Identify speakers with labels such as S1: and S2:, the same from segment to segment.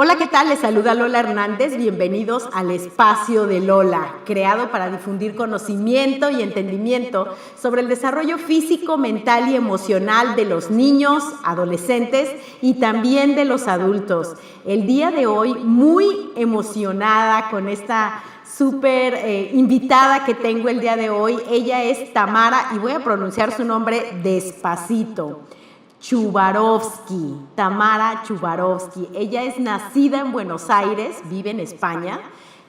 S1: Hola, ¿qué tal? Les saluda Lola Hernández. Bienvenidos al Espacio de Lola, creado para difundir conocimiento y entendimiento sobre el desarrollo físico, mental y emocional de los niños, adolescentes y también de los adultos. El día de hoy, muy emocionada con esta súper invitada que tengo el día de hoy. Ella es Tamara, y voy a pronunciar su nombre despacito. Chubarovsky, Tamara Chubarovsky. Ella es nacida en Buenos Aires, vive en España.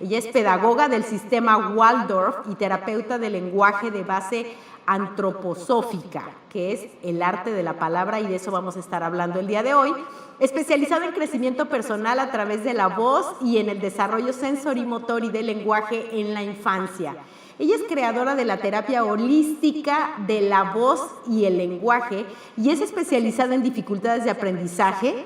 S1: Ella es pedagoga del sistema Waldorf y terapeuta de lenguaje de base antroposófica, que es el arte de la palabra, y de eso vamos a estar hablando el día de hoy. Especializada en crecimiento personal a través de la voz y en el desarrollo sensorimotor y del lenguaje en la infancia. Ella es creadora de la terapia holística de la voz y el lenguaje y es especializada en dificultades de aprendizaje,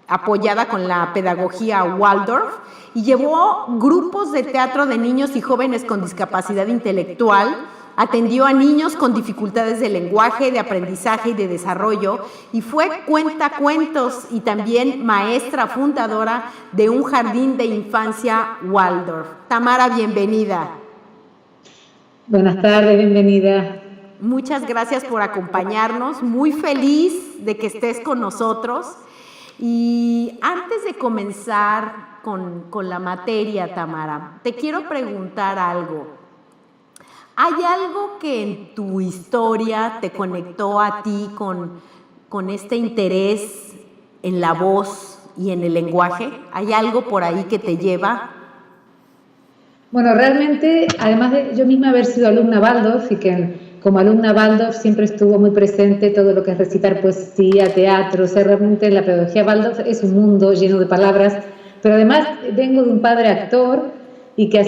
S1: apoyada con la pedagogía Waldorf, y llevó grupos de teatro de niños y jóvenes con discapacidad intelectual. Atendió a niños con dificultades de lenguaje, de aprendizaje y de desarrollo, y fue cuentacuentos y también maestra fundadora de un jardín de infancia Waldorf. Tamara, bienvenida.
S2: Buenas tardes, bienvenida.
S1: Muchas gracias por acompañarnos, muy feliz de que estés con nosotros. Y antes de comenzar con la materia, Tamara, te quiero preguntar algo. ¿Hay algo que en tu historia te conectó a ti con este interés en la voz y en el lenguaje? ¿Hay algo por ahí que te lleva?
S2: Bueno, realmente, además de yo misma haber sido alumna Waldorf y que como alumna Waldorf siempre estuvo muy presente todo lo que es recitar poesía, teatro, o sea, realmente la pedagogía Waldorf es un mundo lleno de palabras, pero además vengo de un padre actor y que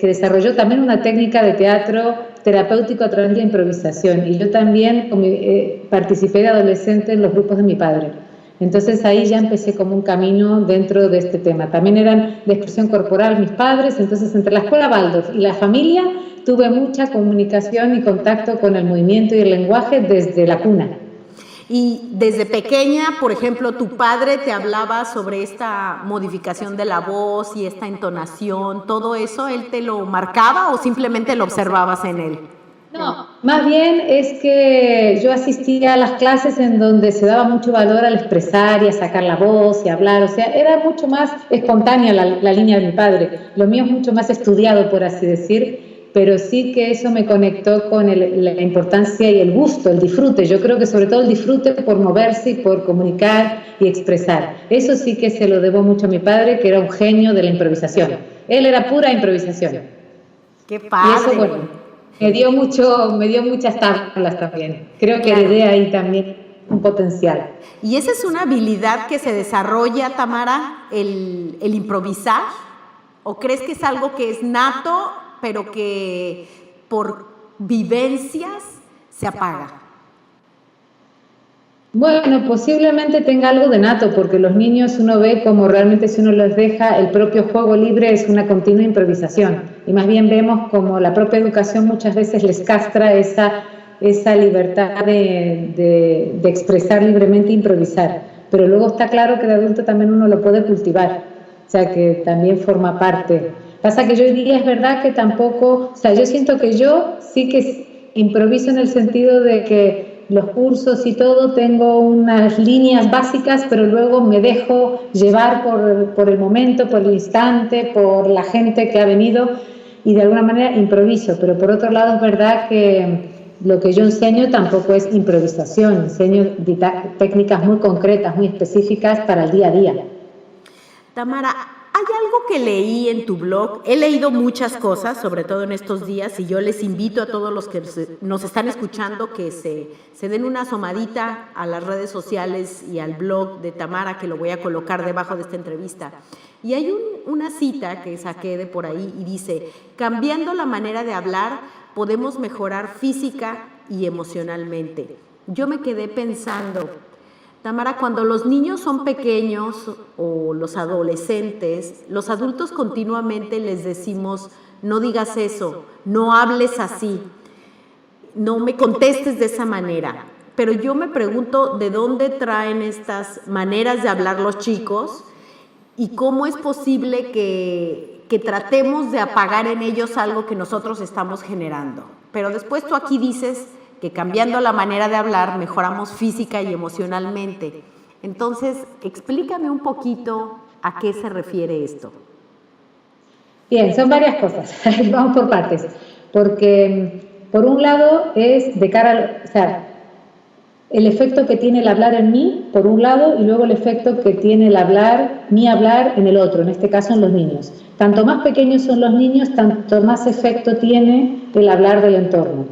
S2: que desarrolló también una técnica de teatro terapéutico a través de la improvisación, y yo también participé de adolescente en los grupos de mi padre. Entonces ahí ya empecé como un camino dentro de este tema. También eran de expresión corporal mis padres, entonces entre la escuela Waldorf y la familia tuve mucha comunicación y contacto con el movimiento y el lenguaje desde la cuna.
S1: Y desde pequeña, por ejemplo, tu padre te hablaba sobre esta modificación de la voz y esta entonación, ¿todo eso él te lo marcaba o simplemente lo observabas en él?
S2: No, más bien es que yo asistía a las clases en donde se daba mucho valor al expresar y a sacar la voz y a hablar, o sea, era mucho más espontánea la línea de mi padre. Lo mío es mucho más estudiado, por así decir, pero sí que eso me conectó con la importancia y el gusto, el disfrute. Yo creo que sobre todo el disfrute por moverse y por comunicar y expresar. Eso sí que se lo debo mucho a mi padre, que era un genio de la improvisación. Él era pura improvisación.
S1: ¡Qué padre!
S2: Y eso, bueno, me dio muchas tablas también. Creo que heredé ahí también un potencial.
S1: ¿Y esa es una habilidad que se desarrolla, Tamara, el improvisar? ¿O crees que es algo que es nato, pero que por vivencias se apaga?
S2: Bueno, posiblemente tenga algo de nato, porque los niños uno ve como realmente si uno los deja, el propio juego libre es una continua improvisación, y más bien vemos como la propia educación muchas veces les castra esa libertad de expresar libremente e improvisar, pero luego está claro que de adulto también uno lo puede cultivar, o sea que también forma parte. Pasa que yo hoy día es verdad que tampoco, o sea, yo siento que yo sí que improviso en el sentido de que los cursos y todo, tengo unas líneas básicas, pero luego me dejo llevar por el momento, por el instante, por la gente que ha venido, y de alguna manera improviso. Pero por otro lado es verdad que lo que yo enseño tampoco es improvisación, enseño técnicas muy concretas, muy específicas para el día a día.
S1: Tamara, hay algo que leí en tu blog, he leído muchas cosas, sobre todo en estos días, y yo les invito a todos los que nos están escuchando que se den una asomadita a las redes sociales y al blog de Tamara, que lo voy a colocar debajo de esta entrevista. Y hay una cita que saqué de por ahí y dice: cambiando la manera de hablar podemos mejorar física y emocionalmente. Yo me quedé pensando, Tamara, cuando los niños son pequeños o los adolescentes, los adultos continuamente les decimos: no digas eso, no hables así, no me contestes de esa manera. Pero yo me pregunto de dónde traen estas maneras de hablar los chicos y cómo es posible que tratemos de apagar en ellos algo que nosotros estamos generando. Pero después tú aquí dices que cambiando la manera de hablar mejoramos física y emocionalmente. Entonces, explícame un poquito a qué se refiere esto.
S2: Bien, son varias cosas. Vamos por partes. Porque, por un lado, es de cara o sea, el efecto que tiene el hablar en mí, por un lado, y luego el efecto que tiene el hablar, mi hablar en el otro, en este caso en los niños. Tanto más pequeños son los niños, tanto más efecto tiene el hablar del entorno.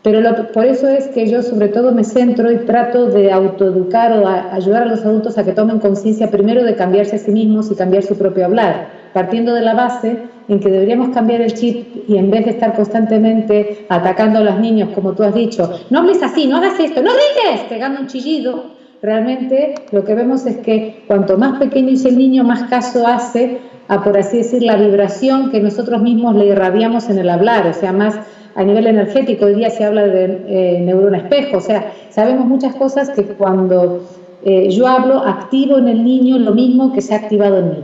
S2: Pero por eso es que yo sobre todo me centro y trato de autoeducar o ayudar a los adultos a que tomen conciencia primero de cambiarse a sí mismos y cambiar su propio hablar, partiendo de la base en que deberíamos cambiar el chip y en vez de estar constantemente atacando a los niños, como tú has dicho, no hables así, no hagas esto, no grites, pegando un chillido, realmente lo que vemos es que cuanto más pequeño es el niño, más caso hace a, por así decir, la vibración que nosotros mismos le irradiamos en el hablar, o sea, más a nivel energético. Hoy día se habla de neurona espejo, o sea, sabemos muchas cosas que cuando yo hablo, activo en el niño lo mismo que se ha activado en mí.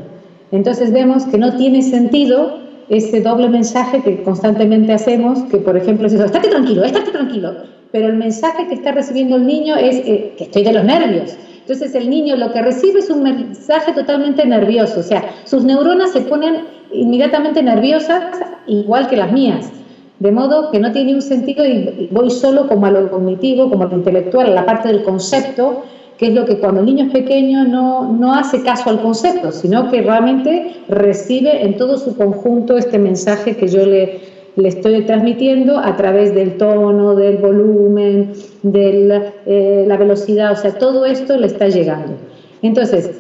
S2: Entonces vemos que no tiene sentido ese doble mensaje que constantemente hacemos, que por ejemplo es eso, estate tranquilo, pero el mensaje que está recibiendo el niño es que estoy de los nervios. Entonces el niño lo que recibe es un mensaje totalmente nervioso, o sea, sus neuronas se ponen inmediatamente nerviosas, igual que las mías. De modo que no tiene un sentido y voy solo como a lo cognitivo, como a lo intelectual, a la parte del concepto, que es lo que cuando el niño es pequeño no hace caso al concepto, sino que realmente recibe en todo su conjunto este mensaje que yo le estoy transmitiendo a través del tono, del volumen, de la velocidad, o sea, todo esto le está llegando. Entonces,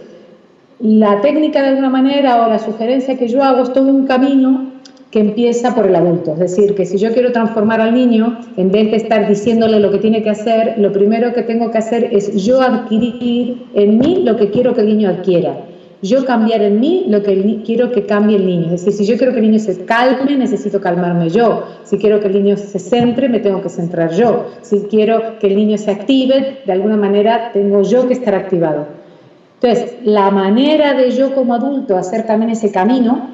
S2: la técnica de alguna manera o la sugerencia que yo hago es todo un camino que empieza por el adulto, es decir, que si yo quiero transformar al niño, en vez de estar diciéndole lo que tiene que hacer, lo primero que tengo que hacer es yo adquirir en mí lo que quiero que el niño adquiera, yo cambiar en mí lo que quiero que cambie el niño, es decir, si yo quiero que el niño se calme, necesito calmarme yo, si quiero que el niño se centre, me tengo que centrar yo, si quiero que el niño se active, de alguna manera tengo yo que estar activado. Entonces, la manera de yo como adulto hacer también ese camino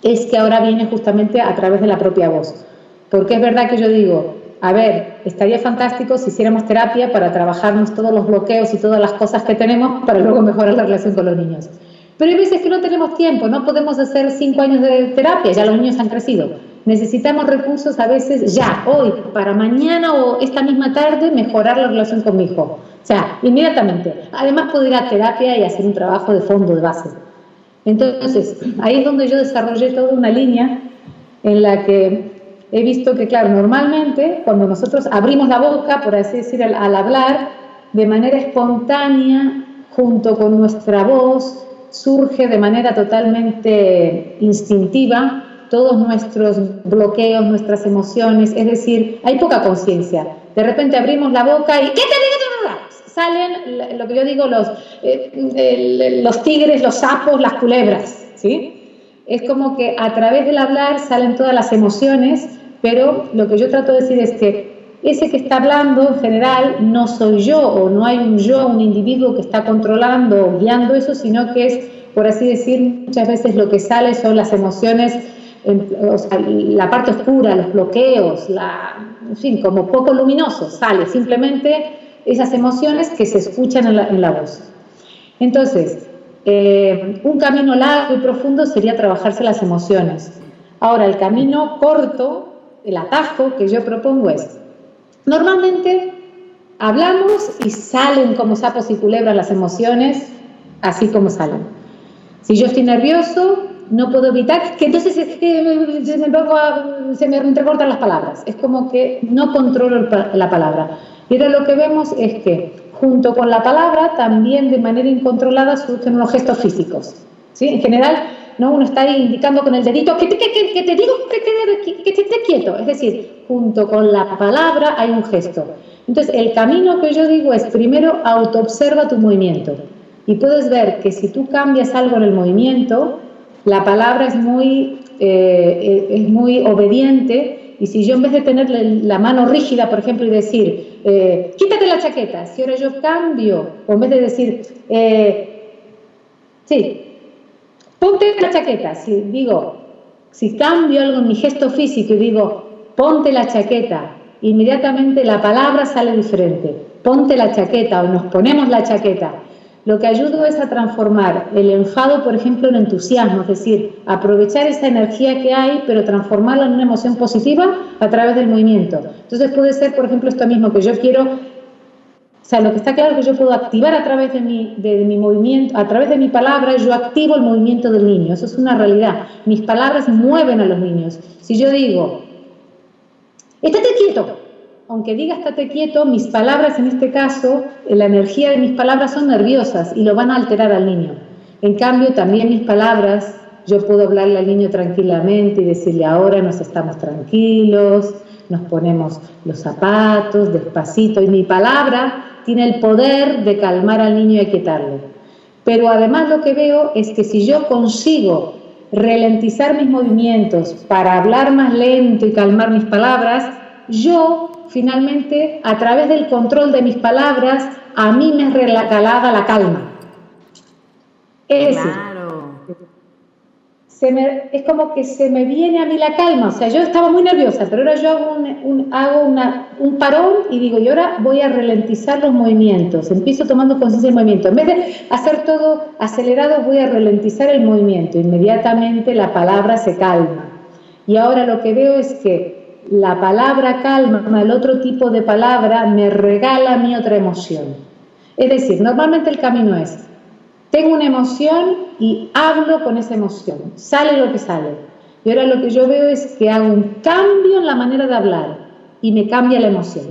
S2: es que ahora viene justamente a través de la propia voz. Porque es verdad que yo digo, a ver, estaría fantástico si hiciéramos terapia para trabajarnos todos los bloqueos y todas las cosas que tenemos para luego mejorar la relación con los niños. Pero hay veces que no tenemos tiempo, no podemos hacer 5 años de terapia, ya los niños han crecido. Necesitamos recursos a veces ya, hoy, para mañana o esta misma tarde, mejorar la relación con mi hijo. O sea, inmediatamente. Además, puedo ir a terapia y hacer un trabajo de fondo, de base. Entonces, ahí es donde yo desarrollé toda una línea en la que he visto que, claro, normalmente cuando nosotros abrimos la boca, por así decir, al hablar, de manera espontánea, junto con nuestra voz, surge de manera totalmente instintiva todos nuestros bloqueos, nuestras emociones, es decir, hay poca conciencia. De repente abrimos la boca y salen, lo que yo digo, los tigres, los sapos, las culebras, ¿sí? Es como que a través del hablar salen todas las emociones, pero lo que yo trato de decir es que ese que está hablando en general no soy yo, o no hay un yo, un individuo que está controlando o guiando eso, sino que es, por así decir, muchas veces lo que sale son las emociones, o sea, la parte oscura, los bloqueos, en fin, como poco luminoso, sale simplemente esas emociones que se escuchan en la voz. Entonces, un camino largo y profundo sería trabajarse las emociones. Ahora, el camino corto, el atajo que yo propongo es, normalmente hablamos y salen como sapos y culebras las emociones, así como salen. Si yo estoy nervioso, no puedo evitar que entonces se me entrecortan las palabras. Es como que no controlo la palabra. Pero lo que vemos es que junto con la palabra también de manera incontrolada surgen unos gestos físicos, ¿sí? En general, ¿no? Uno está ahí indicando con el dedito que te digo que esté quieto. Es decir, junto con la palabra hay un gesto. Entonces, el camino que yo digo es primero autoobserva tu movimiento. Y puedes ver que si tú cambias algo en el movimiento, la palabra es muy obediente. Y si yo en vez de tener la mano rígida, por ejemplo, y decir, quítate la chaqueta, si ahora yo cambio, o en vez de decir, sí, ponte la chaqueta. Si cambio algo en mi gesto físico y digo, ponte la chaqueta, inmediatamente la palabra sale diferente. Ponte la chaqueta o nos ponemos la chaqueta. Lo que ayudo es a transformar el enfado, por ejemplo, en entusiasmo, es decir, aprovechar esa energía que hay, pero transformarla en una emoción positiva a través del movimiento. Entonces puede ser, por ejemplo, esto mismo, que yo quiero, o sea, lo que está claro es que yo puedo activar a través de mi movimiento, a través de mi palabra, yo activo el movimiento del niño, eso es una realidad. Mis palabras mueven a los niños. Si yo digo, estate quieto, aunque diga estate quieto, mis palabras en este caso, la energía de mis palabras son nerviosas y lo van a alterar al niño. En cambio, también mis palabras, yo puedo hablarle al niño tranquilamente y decirle ahora nos estamos tranquilos, nos ponemos los zapatos despacito y mi palabra tiene el poder de calmar al niño y aquietarlo. Pero además lo que veo es que si yo consigo ralentizar mis movimientos para hablar más lento y calmar mis palabras, yo finalmente, a través del control de mis palabras, a mí me es regalada la calma. Es decir, es como que se me viene a mí la calma. O sea, yo estaba muy nerviosa, pero ahora yo hago un parón y digo, y ahora voy a ralentizar los movimientos. Empiezo tomando conciencia del movimiento. En vez de hacer todo acelerado, voy a ralentizar el movimiento. Inmediatamente la palabra se calma. Y ahora lo que veo es que la palabra calma, el otro tipo de palabra, me regala a mí otra emoción. Es decir, normalmente el camino es, tengo una emoción y hablo con esa emoción, sale lo que sale. Y ahora lo que yo veo es que hago un cambio en la manera de hablar y me cambia la emoción.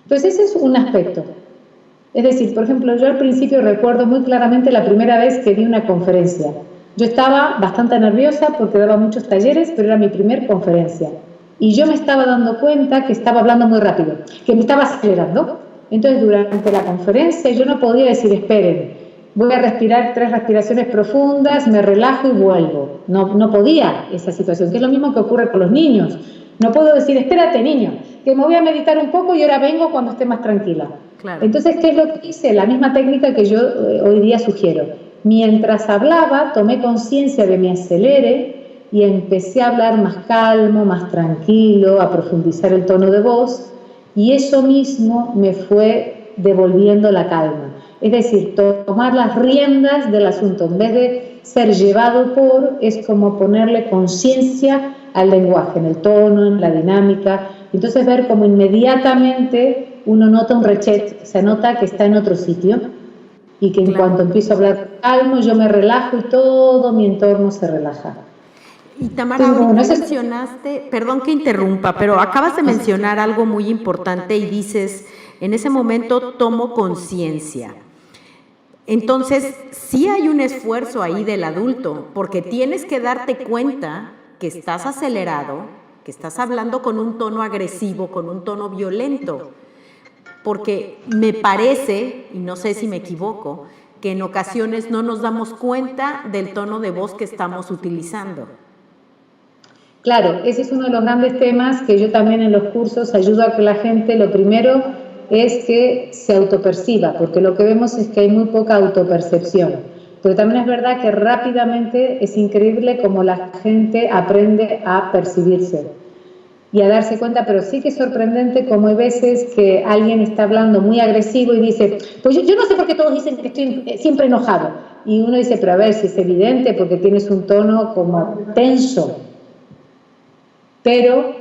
S2: Entonces ese es un aspecto. Es decir, por ejemplo, yo al principio recuerdo muy claramente la primera vez que di una conferencia. Yo estaba bastante nerviosa porque daba muchos talleres, pero era mi primer conferencia. Y yo me estaba dando cuenta que estaba hablando muy rápido, que me estaba acelerando. Entonces, durante la conferencia yo no podía decir, esperen, voy a respirar 3 respiraciones profundas, me relajo y vuelvo. No podía esa situación, que es lo mismo que ocurre con los niños. No puedo decir, espérate niño, que me voy a meditar un poco y ahora vengo cuando esté más tranquila. Claro. Entonces, ¿qué es lo que hice? La misma técnica que yo hoy día sugiero. Mientras hablaba, tomé conciencia de mi acelere, y empecé a hablar más calmo, más tranquilo, a profundizar el tono de voz, y eso mismo me fue devolviendo la calma. Es decir, tomar las riendas del asunto, en vez de ser llevado por, es como ponerle conciencia al lenguaje, en el tono, en la dinámica, entonces ver cómo inmediatamente uno nota un reset, se nota que está en otro sitio, y que en cuanto empiezo a hablar calmo, yo me relajo y todo mi entorno se relaja.
S1: Y Tamara, ahorita mencionaste, perdón que interrumpa, pero acabas de mencionar algo muy importante y dices, en ese momento tomo conciencia. Entonces, sí hay un esfuerzo ahí del adulto, porque tienes que darte cuenta que estás acelerado, que estás hablando con un tono agresivo, con un tono violento, porque me parece, y no sé si me equivoco, que en ocasiones no nos damos cuenta del tono de voz que estamos utilizando.
S2: Claro, ese es uno de los grandes temas que yo también en los cursos ayudo a que la gente, lo primero es que se autoperciba, porque lo que vemos es que hay muy poca autopercepción. Pero también es verdad que rápidamente es increíble cómo la gente aprende a percibirse y a darse cuenta, pero sí que es sorprendente cómo hay veces que alguien está hablando muy agresivo y dice, pues yo no sé por qué todos dicen que estoy siempre enojado. Y uno dice, pero a ver, si es evidente, porque tienes un tono como tenso. Pero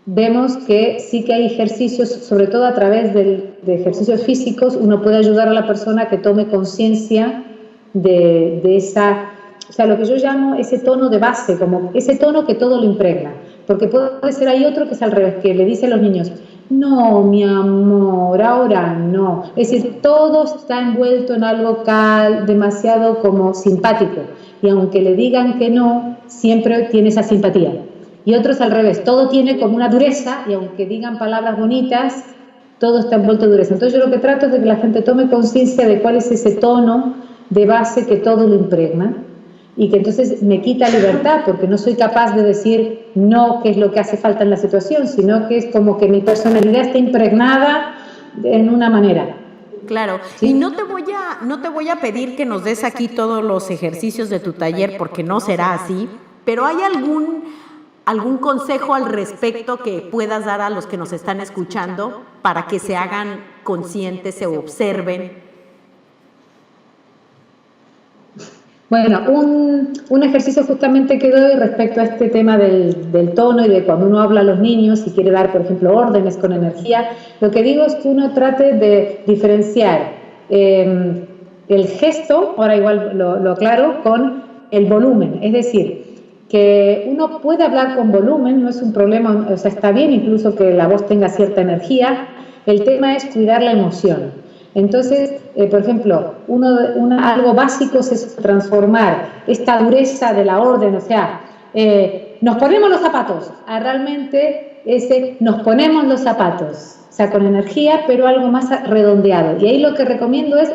S2: vemos que sí que hay ejercicios, sobre todo a través de ejercicios físicos, uno puede ayudar a la persona a que tome conciencia de esa, o sea, lo que yo llamo ese tono de base, como ese tono que todo lo impregna. Porque puede ser, hay otro que es al revés, que le dice a los niños, no, mi amor, ahora no. Es decir, todo está envuelto en algo demasiado como simpático. Y aunque le digan que no, siempre tiene esa simpatía. Y otros al revés, todo tiene como una dureza y aunque digan palabras bonitas, todo está envuelto en dureza. Entonces yo lo que trato es de que la gente tome conciencia de cuál es ese tono de base que todo lo impregna y que entonces me quita libertad porque no soy capaz de decir no, qué es lo que hace falta en la situación, sino que es como que mi personalidad está impregnada en una manera.
S1: Claro,
S2: ¿sí?
S1: y no te voy a pedir que nos des aquí todos los ejercicios de tu taller, porque no será así, pero ¿hay algún consejo al respecto que puedas dar a los que nos están escuchando para que se hagan conscientes, se observen?
S2: Bueno, un ejercicio justamente que doy respecto a este tema del tono y de cuando uno habla a los niños y quiere dar, por ejemplo, órdenes con energía, lo que digo es que uno trate de diferenciar el gesto, ahora igual lo aclaro, con el volumen. Es decir, que uno puede hablar con volumen, no es un problema, o sea, está bien incluso que la voz tenga cierta energía, el tema es cuidar la emoción. Entonces, por ejemplo, algo básico es transformar esta dureza de la orden, o sea, nos ponemos los zapatos, a realmente nos ponemos los zapatos, o sea, con energía, pero algo más redondeado. Y ahí lo que recomiendo es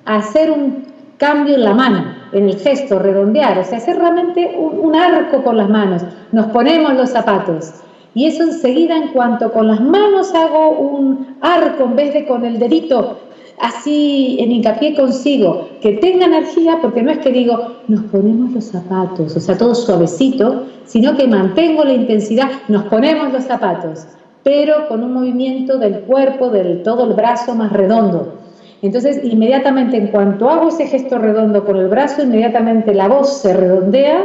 S2: hacer un cambio en la mano, en el gesto, redondear, o sea, hacer realmente un arco con las manos, nos ponemos los zapatos. Y eso enseguida, en cuanto con las manos hago un arco en vez de con el dedito, así en hincapié consigo, que tenga energía, porque no es que digo, nos ponemos los zapatos, o sea, todo suavecito, sino que mantengo la intensidad, nos ponemos los zapatos, pero con un movimiento del cuerpo, del todo el brazo más redondo. Entonces, inmediatamente, en cuanto hago ese gesto redondo con el brazo, inmediatamente la voz se redondea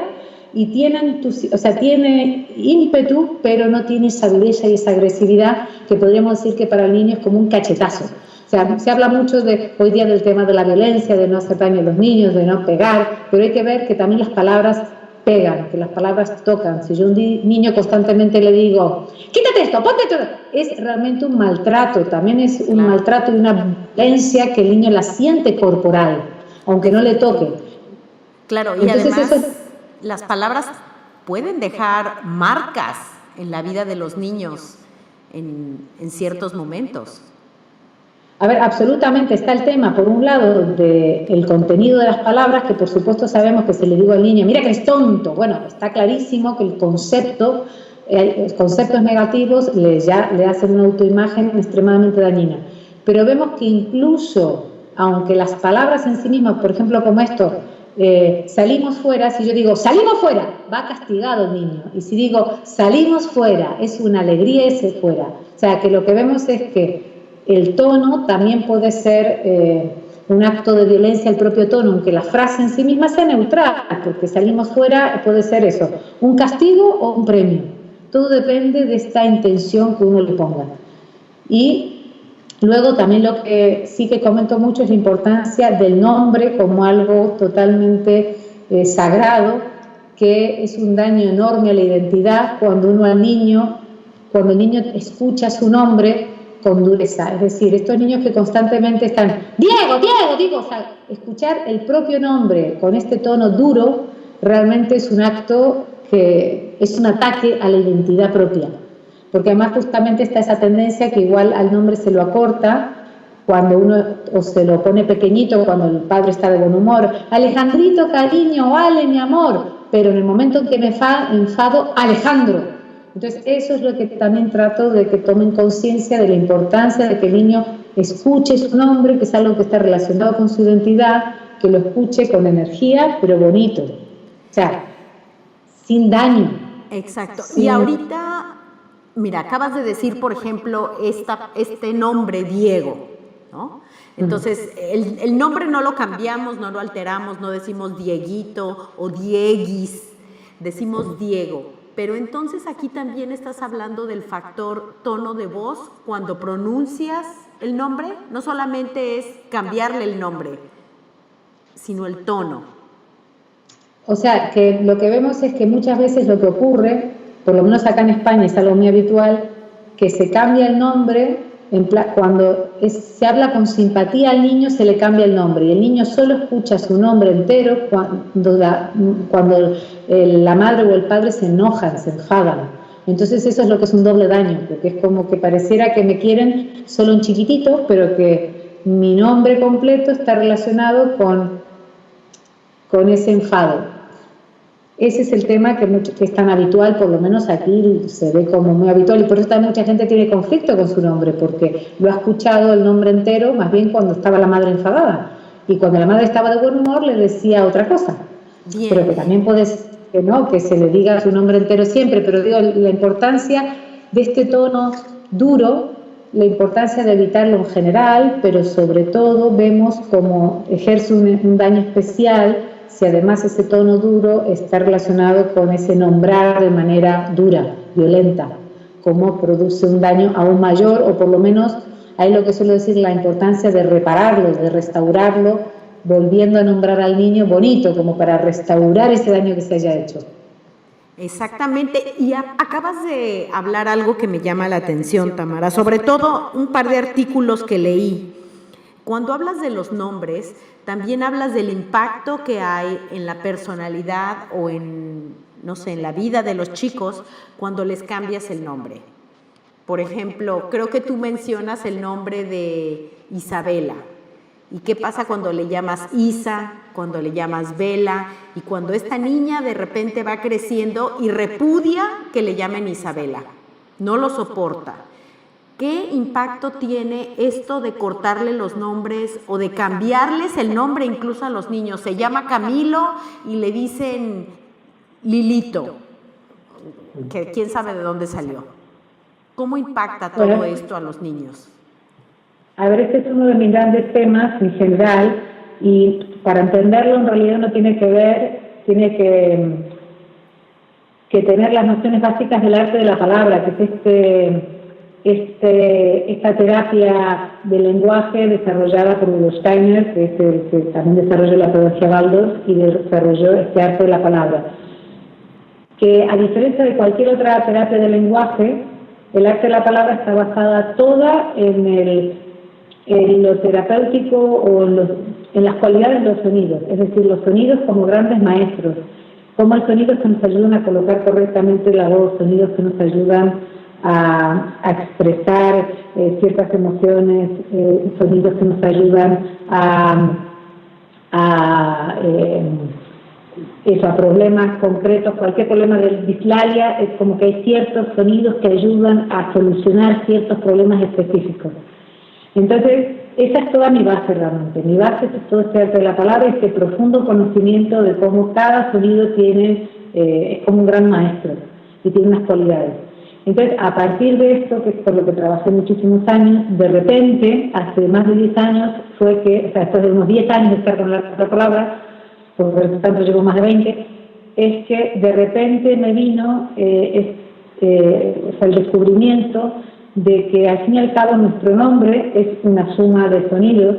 S2: y tiene ímpetu, pero no tiene esa dureza y esa agresividad que podríamos decir que para el niño es como un cachetazo. O sea, se habla mucho hoy día del tema de la violencia, de no hacer daño a los niños, de no pegar, pero hay que ver que también las palabras pegan, que las palabras tocan. Si yo a un niño constantemente le digo, quítate esto, ponte esto, es realmente un maltrato, también es un maltrato y una violencia que el niño la siente corporal, aunque no le toque.
S1: Claro, y entonces además las palabras pueden dejar marcas en la vida de los niños en ciertos momentos.
S2: A ver, absolutamente está el tema, por un lado, del contenido de las palabras, que por supuesto sabemos que si le digo al niño, mira que es tonto, bueno, está clarísimo que los conceptos negativos le hacen una autoimagen extremadamente dañina. Pero vemos que incluso, aunque las palabras en sí mismas, por ejemplo, como esto, salimos fuera, si yo digo salimos fuera, va castigado el niño, y si digo salimos fuera, es una alegría ese fuera. O sea, que lo que vemos es que el tono también puede ser un acto de violencia, el propio tono, aunque la frase en sí misma sea neutral, porque salimos fuera puede ser eso, un castigo o un premio. Todo depende de esta intención que uno le ponga. Y luego también lo que sí que comento mucho es la importancia del nombre como algo totalmente sagrado, que es un daño enorme a la identidad cuando el niño escucha su nombre con dureza. Es decir, estos niños que constantemente están, Diego, digo, o sea, escuchar el propio nombre con este tono duro realmente es un acto que es un ataque a la identidad propia. Porque además justamente está esa tendencia que igual al nombre se lo acorta cuando uno o se lo pone pequeñito, cuando el padre está de buen humor, Alejandrito, cariño, Ale, mi amor, pero en el momento en que me enfado, Alejandro. Entonces eso es lo que también trato de que tomen conciencia de la importancia de que el niño escuche su nombre, que es algo que está relacionado con su identidad, que lo escuche con energía, pero bonito, o sea, sin daño.
S1: Exacto. Y ahorita, mira, acabas de decir, por ejemplo, este nombre Diego, ¿no? Entonces, el nombre no lo cambiamos, no lo alteramos, no decimos Dieguito o Dieguis, decimos Diego. Pero entonces aquí también estás hablando del factor tono de voz cuando pronuncias el nombre. No solamente es cambiarle el nombre, sino el tono.
S2: O sea, que lo que vemos es que muchas veces lo que ocurre, por lo menos acá en España es algo muy habitual, que se cambia el nombre, cuando se habla con simpatía al niño se le cambia el nombre y el niño solo escucha su nombre entero cuando la madre o el padre se enojan, se enfadan. Entonces eso es lo que es un doble daño, porque es como que pareciera que me quieren solo un chiquitito, pero que mi nombre completo está relacionado con ese enfado. Ese es el tema que es tan habitual, por lo menos aquí se ve como muy habitual, y por eso también mucha gente tiene conflicto con su nombre, porque lo ha escuchado el nombre entero más bien cuando estaba la madre enfadada, y cuando la madre estaba de buen humor le decía otra cosa. Bien. Pero que también puede ser que no, que se le diga su nombre entero siempre, pero digo, la importancia de este tono duro, la importancia de evitarlo en general, pero sobre todo vemos cómo ejerce un daño especial si además ese tono duro está relacionado con ese nombrar de manera dura, violenta, cómo produce un daño aún mayor, o por lo menos, ahí lo que suelo decir, la importancia de repararlo, de restaurarlo, volviendo a nombrar al niño bonito, como para restaurar ese daño que se haya hecho.
S1: Exactamente, y acabas de hablar algo que me llama la atención, Tamara, sobre todo un par de artículos que leí. Cuando hablas de los nombres, también hablas del impacto que hay en la personalidad o en, no sé, en la vida de los chicos cuando les cambias el nombre. Por ejemplo, creo que tú mencionas el nombre de Isabela. ¿Y qué pasa cuando le llamas Isa, cuando le llamas Vela, y cuando esta niña de repente va creciendo y repudia que le llamen Isabela? No lo soporta. ¿Qué impacto tiene esto de cortarle los nombres o de cambiarles el nombre incluso a los niños? Se llama Camilo y le dicen Lilito, que quién sabe de dónde salió. ¿Cómo impacta todo esto a los niños?
S2: A ver, este es uno de mis grandes temas en general, y para entenderlo en realidad uno tiene que tener las nociones básicas del arte de la palabra, que es esta terapia del lenguaje desarrollada por Rudolf Steiner, que es el que también desarrolló la pedagogía Waldorf y desarrolló este arte de la palabra. Que a diferencia de cualquier otra terapia del lenguaje, el arte de la palabra está basada toda en lo terapéutico o en las cualidades de los sonidos, es decir, los sonidos como grandes maestros, como el sonido que nos ayudan a colocar correctamente la voz, sonidos que nos ayudan a expresar ciertas emociones, sonidos que nos ayudan a problemas concretos, cualquier problema de dislalia, es como que hay ciertos sonidos que ayudan a solucionar ciertos problemas específicos. Entonces, esa es toda mi base realmente. Mi base es todo este arte de la palabra, este profundo conocimiento de cómo cada sonido es como un gran maestro y tiene unas cualidades. Entonces, a partir de esto, que es por lo que trabajé muchísimos años, de repente, hace más de 10 años, después de unos 10 años de estar con la palabra, por lo tanto llevo más de 20, es que de repente me vino el descubrimiento de que al fin y al cabo nuestro nombre es una suma de sonidos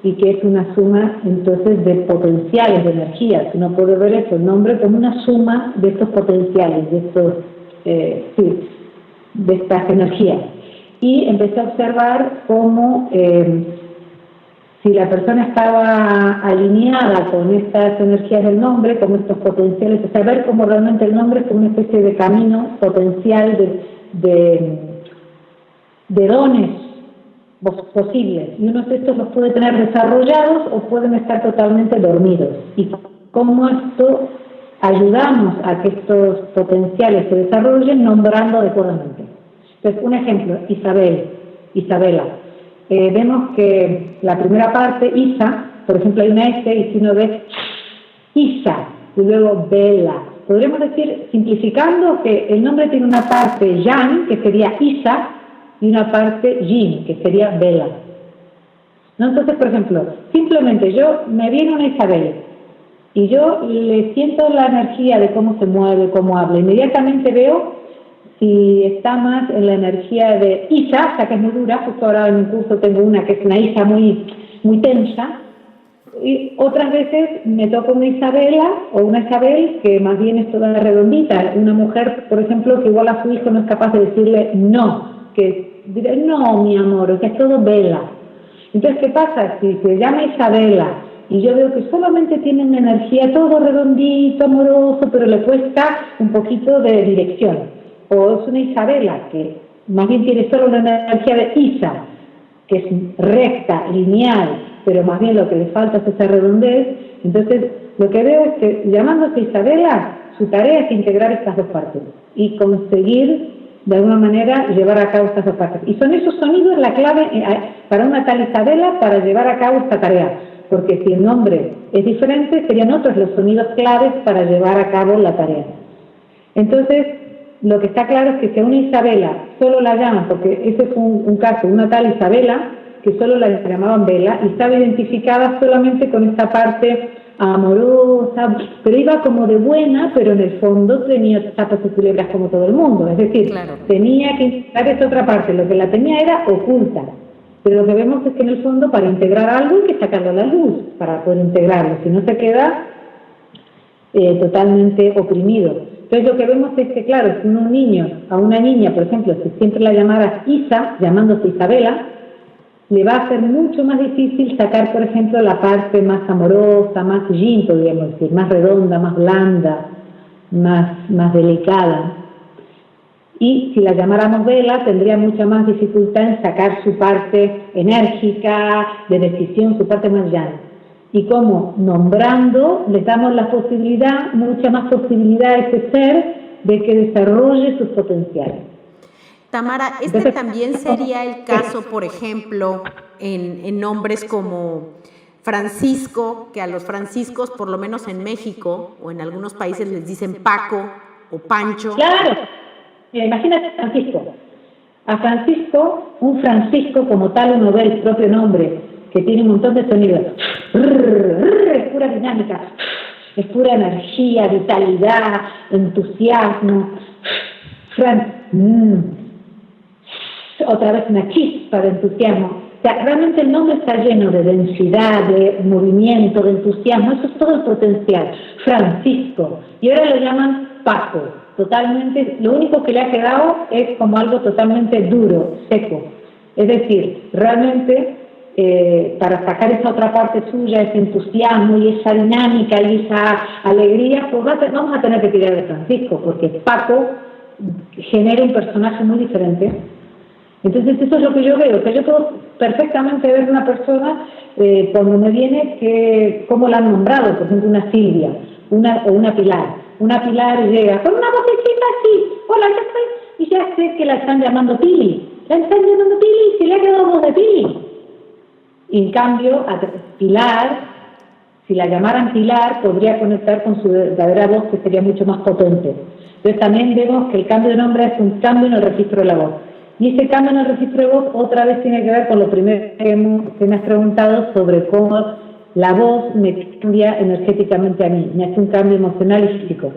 S2: y que es una suma entonces de potenciales de energía. Uno puede ver eso, el nombre como una suma de estos potenciales, de estas energías. Y empecé a observar cómo si la persona estaba alineada con estas energías del nombre, con estos potenciales, o sea, ver cómo realmente el nombre es como una especie de camino potencial de dones posibles, y unos de estos los puede tener desarrollados o pueden estar totalmente dormidos, y cómo esto ayudamos a que estos potenciales se desarrollen nombrando adecuadamente. Entonces, un ejemplo, Isabela. Vemos que la primera parte, Isa, por ejemplo hay una S, y si uno ve Isa y luego Vela, podríamos decir, simplificando, que el nombre tiene una parte Yan, que sería Isa, y una parte Yin, que sería Vela. ¿No? Entonces, por ejemplo, simplemente me viene una Isabel y yo le siento la energía de cómo se mueve, cómo habla, inmediatamente veo si está más en la energía de Isa, o sea, que es muy dura. Justo ahora en un curso tengo una que es una Isa muy, muy tensa, y otras veces me toca una Isabela o una Isabel que más bien es toda redondita, una mujer, por ejemplo, que igual a su hijo no es capaz de decirle no, que diré, no, mi amor, o sea, es todo Vela. Entonces, ¿qué pasa? Si se llama Isabela y yo veo que solamente tiene una energía todo redondito, amoroso, pero le cuesta un poquito de dirección, o es una Isabela que más bien tiene solo una energía de Isa, que es recta, lineal, pero más bien lo que le falta es esa redondez, entonces lo que veo es que llamándose Isabela, su tarea es integrar estas dos partes y conseguir de alguna manera llevar a cabo estas dos partes. Y son esos sonidos la clave para una tal Isabela para llevar a cabo esta tarea, porque si el nombre es diferente, serían otros los sonidos claves para llevar a cabo la tarea. Entonces, lo que está claro es que si a una Isabela solo la llaman, porque ese fue un caso, una tal Isabela, que solo la llamaban Vela, y estaba identificada solamente con esta parte amorosa, pero iba como de buena, pero en el fondo tenía tapas y culebras como todo el mundo, es decir, tenía que integrar esa otra parte, lo que la tenía era oculta, pero lo que vemos es que en el fondo para integrar algo hay que sacarlo a la luz, para poder integrarlo, si no se queda totalmente oprimido. Entonces lo que vemos es que, claro, si un niño, a una niña, por ejemplo, si siempre la llamaras Isa, llamándose Isabela, le va a ser mucho más difícil sacar, por ejemplo, la parte más amorosa, más yin, podríamos decir, más redonda, más blanda, más delicada. Y si la llamáramos Vela, tendría mucha más dificultad en sacar su parte enérgica, de decisión, su parte más llana. Y como nombrando, le damos la posibilidad, mucha más posibilidad a ese ser de que desarrolle sus potenciales.
S1: Tamara, este también sería el caso, por ejemplo, en nombres como Francisco, que a los franciscos, por lo menos en México, o en algunos países les dicen Paco o Pancho.
S2: Claro, imagínate Francisco. A Francisco, un Francisco como tal, uno ve el propio nombre, que tiene un montón de sonidos. Es pura dinámica, es pura energía, vitalidad, entusiasmo. Otra vez una chispa de entusiasmo. O sea, realmente el nombre está lleno de densidad, de movimiento, de entusiasmo. Eso es todo el potencial. Francisco. Y ahora lo llaman Paco. Totalmente, lo único que le ha quedado es como algo totalmente duro, seco. Es decir, realmente para sacar esa otra parte suya, ese entusiasmo y esa dinámica y esa alegría, pues vamos a tener que tirar de Francisco, porque Paco genera un personaje muy diferente. Entonces eso es lo que yo veo, que yo puedo perfectamente ver una persona cuando me viene que cómo la han nombrado, por ejemplo una Silvia o una Pilar. Una Pilar llega con una vocecita así, hola, ya estoy, y ya sé que la están llamando Pili, la están llamando Pili y se le ha quedado voz de Pili. Y en cambio a Pilar, si la llamaran Pilar, podría conectar con su verdadera voz, que sería mucho más potente. Entonces también vemos que el cambio de nombre es un cambio en el registro de la voz. Y ese cambio en el registro de voz otra vez tiene que ver con lo primero que me has preguntado sobre cómo la voz me cambia energéticamente a mí, me hace un cambio emocional y físico.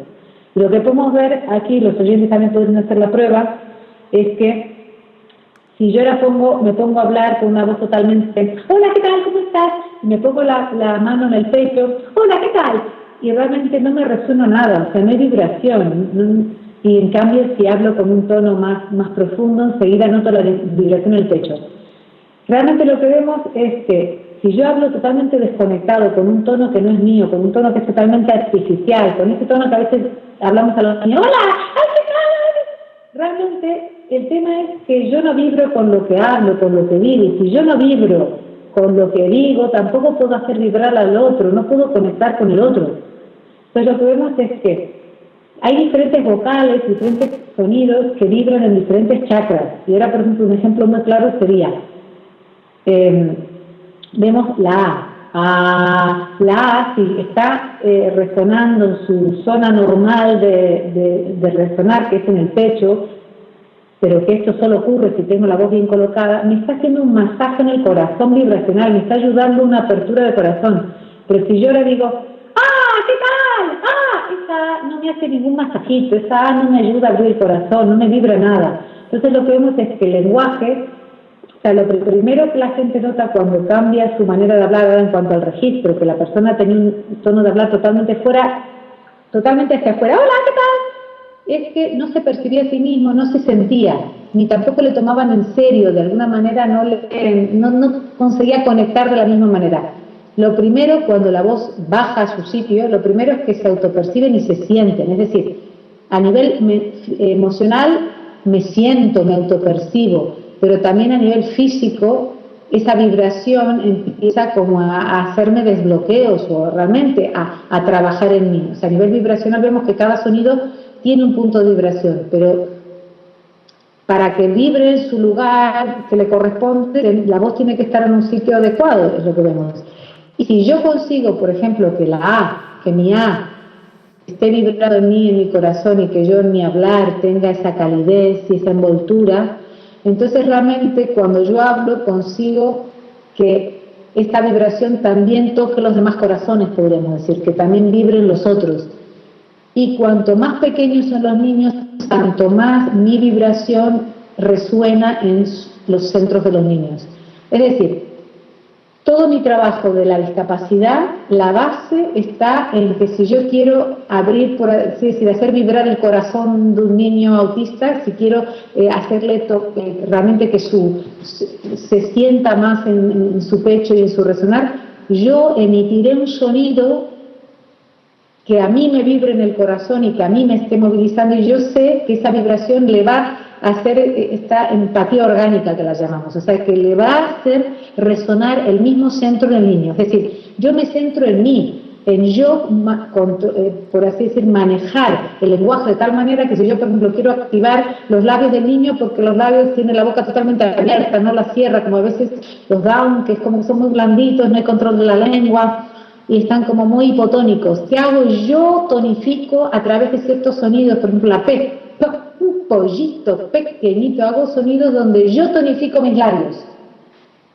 S2: Y lo que podemos ver aquí, los oyentes también pueden hacer la prueba, es que si yo me pongo a hablar con una voz totalmente, hola, ¿qué tal? ¿Cómo estás? Y me pongo la mano en el pecho, hola, ¿qué tal? Y realmente no me resuena nada, o sea, no hay vibración. Y en cambio, si hablo con un tono más profundo, enseguida noto la vibración en el pecho. Realmente lo que vemos es que si yo hablo totalmente desconectado, con un tono que no es mío, con un tono que es totalmente artificial, con ese tono que a veces hablamos a los niños, ¡hola! ¡Ay, qué tal! Realmente el tema es que yo no vibro con lo que hablo, con lo que digo, y si yo no vibro con lo que digo, tampoco puedo hacer vibrar al otro, no puedo conectar con el otro. Entonces lo que vemos es que hay diferentes vocales, diferentes sonidos que vibran en diferentes chakras. Y ahora, por ejemplo, un ejemplo muy claro sería, vemos la A. La A, si está resonando en su zona normal de resonar, que es en el pecho, pero que esto solo ocurre si tengo la voz bien colocada, me está haciendo un masaje en el corazón vibracional, me está ayudando a una apertura de corazón. Pero si yo le digo, ¡ah, qué tal! ¡Ah! Esa A no me hace ningún masajito, esa A no me ayuda a abrir el corazón, no me vibra nada. Entonces lo que vemos es que el lenguaje, o sea, lo primero que la gente nota cuando cambia su manera de hablar en cuanto al registro, que la persona tenía un tono de hablar totalmente hacia afuera, ¡hola, qué tal! Es que no se percibía a sí mismo, no se sentía, ni tampoco le tomaban en serio, de alguna manera no conseguía conectar de la misma manera. Lo primero, cuando la voz baja a su sitio, lo primero es que se autoperciben y se sienten, es decir, a nivel emocional me siento, me autopercibo, pero también a nivel físico esa vibración empieza como a hacerme desbloqueos o realmente a trabajar en mí. O sea, a nivel vibracional vemos que cada sonido tiene un punto de vibración, pero para que vibre en su lugar que le corresponde, la voz tiene que estar en un sitio adecuado, es lo que vemos. Y si yo consigo, por ejemplo, que mi A esté vibrado en mí, en mi corazón, y que yo en mi hablar tenga esa calidez y esa envoltura, entonces realmente cuando yo hablo consigo que esta vibración también toque los demás corazones, podríamos decir, que también vibren los otros. Y cuanto más pequeños son los niños, tanto más mi vibración resuena en los centros de los niños. Es decir, todo mi trabajo de la discapacidad, la base está en que si yo quiero abrir, por así decir, hacer vibrar el corazón de un niño autista, si quiero hacerle realmente que se sienta más en su pecho y en su resonar, yo emitiré un sonido que a mí me vibre en el corazón y que a mí me esté movilizando, y yo sé que esa vibración le va a hacer esta empatía orgánica que la llamamos, o sea, que le va a hacer resonar el mismo centro en el niño. Es decir, yo me centro en mí, en yo, por así decir, manejar el lenguaje de tal manera que si yo, por ejemplo, quiero activar los labios del niño porque los labios tienen la boca totalmente abierta, no la cierra, como a veces los Down, que es como que son muy blanditos, no hay control de la lengua, y están como muy hipotónicos. ¿Qué hago? Yo tonifico a través de ciertos sonidos, por ejemplo la P, un pollito pequeñito, hago sonidos donde yo tonifico mis labios.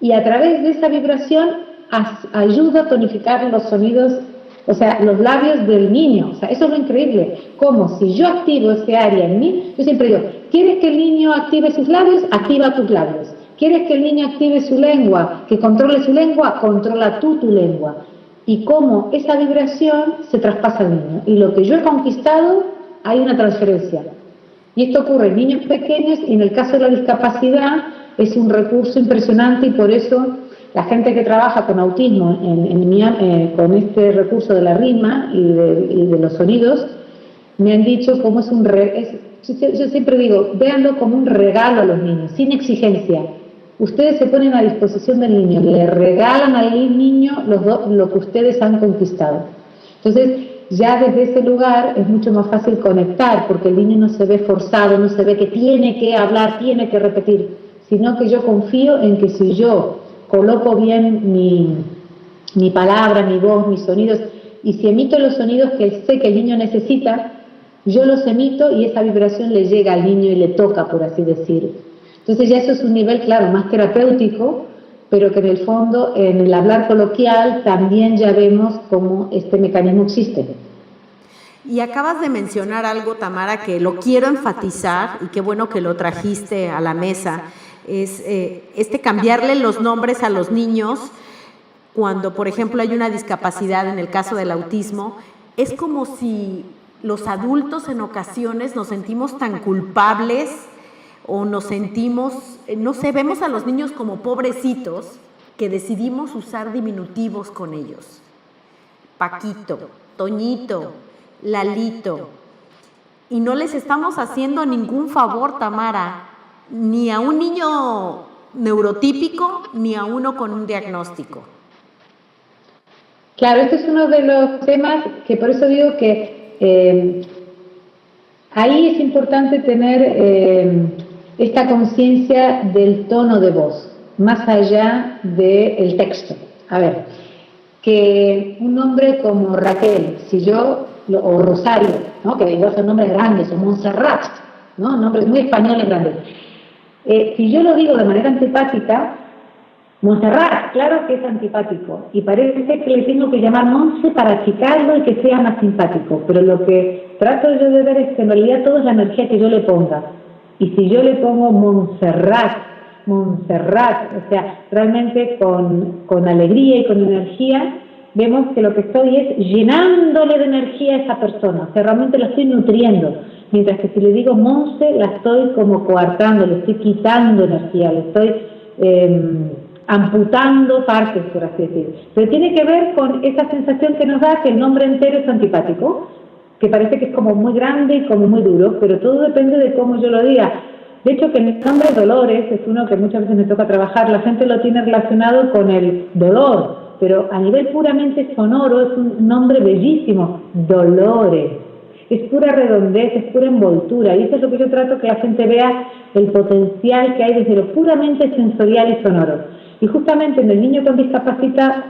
S2: Y a través de esa vibración ayuda a tonificar los sonidos, o sea, los labios del niño. O sea, eso es lo increíble. Como si yo activo ese área en mí, yo siempre digo, ¿quieres que el niño active sus labios? Activa tus labios. ¿Quieres que el niño active su lengua, que controle su lengua? Controla tú tu lengua. Y cómo esa vibración se traspasa al niño. Y lo que yo he conquistado, hay una transferencia. Y esto ocurre en niños pequeños, y en el caso de la discapacidad es un recurso impresionante, y por eso la gente que trabaja con autismo con este recurso de la rima y de los sonidos, me han dicho cómo es yo siempre digo, véanlo como un regalo a los niños, sin exigencia. Ustedes se ponen a disposición del niño, le regalan al niño lo que ustedes han conquistado. Entonces, ya desde ese lugar es mucho más fácil conectar, porque el niño no se ve forzado, no se ve que tiene que hablar, tiene que repetir, sino que yo confío en que si yo coloco bien mi palabra, mi voz, mis sonidos, y si emito los sonidos que sé que el niño necesita, yo los emito y esa vibración le llega al niño y le toca, por así decir. Entonces ya eso es un nivel, claro, más terapéutico, pero que en el fondo, en el hablar coloquial, también ya vemos cómo este mecanismo existe.
S1: Y acabas de mencionar algo, Tamara, que lo quiero enfatizar, y qué bueno que lo trajiste a la mesa, es cambiarle los nombres a los niños cuando, por ejemplo, hay una discapacidad, en el caso del autismo. Es como si los adultos en ocasiones nos sentimos tan culpables, o nos sentimos, no sé, vemos a los niños como pobrecitos, que decidimos usar diminutivos con ellos. Paquito, Toñito, Lalito. Y no les estamos haciendo ningún favor, Tamara, ni a un niño neurotípico, ni a uno con un diagnóstico.
S2: Claro, este es uno de los temas que por eso digo que ahí es importante tener esta conciencia del tono de voz, más allá del texto. A ver, que un nombre como Raquel, o Rosario, ¿no? Que igual son nombres grandes, o Montserrat, ¿no? Nombres muy españoles grandes. Si yo lo digo de manera antipática, Montserrat, claro que es antipático, y parece que le tengo que llamar Monse para achicarlo y que sea más simpático, pero lo que trato yo de ver es que en realidad todo es la energía que yo le ponga. Y si yo le pongo Montserrat, o sea, realmente con alegría y con energía, vemos que lo que estoy es llenándole de energía a esa persona, o sea, realmente la estoy nutriendo, mientras que si le digo Monse, la estoy como coartando, le estoy quitando energía, le estoy amputando partes, por así decir. Pero tiene que ver con esa sensación que nos da que el nombre entero es antipático, que parece que es como muy grande y como muy duro, pero todo depende de cómo yo lo diga. De hecho, que el nombre Dolores es uno que muchas veces me toca trabajar, la gente lo tiene relacionado con el dolor, pero a nivel puramente sonoro es un nombre bellísimo, Dolores. Es pura redondez, es pura envoltura, y eso es lo que yo trato, que la gente vea el potencial que hay desde lo puramente sensorial y sonoro. Y justamente en el niño con discapacidad,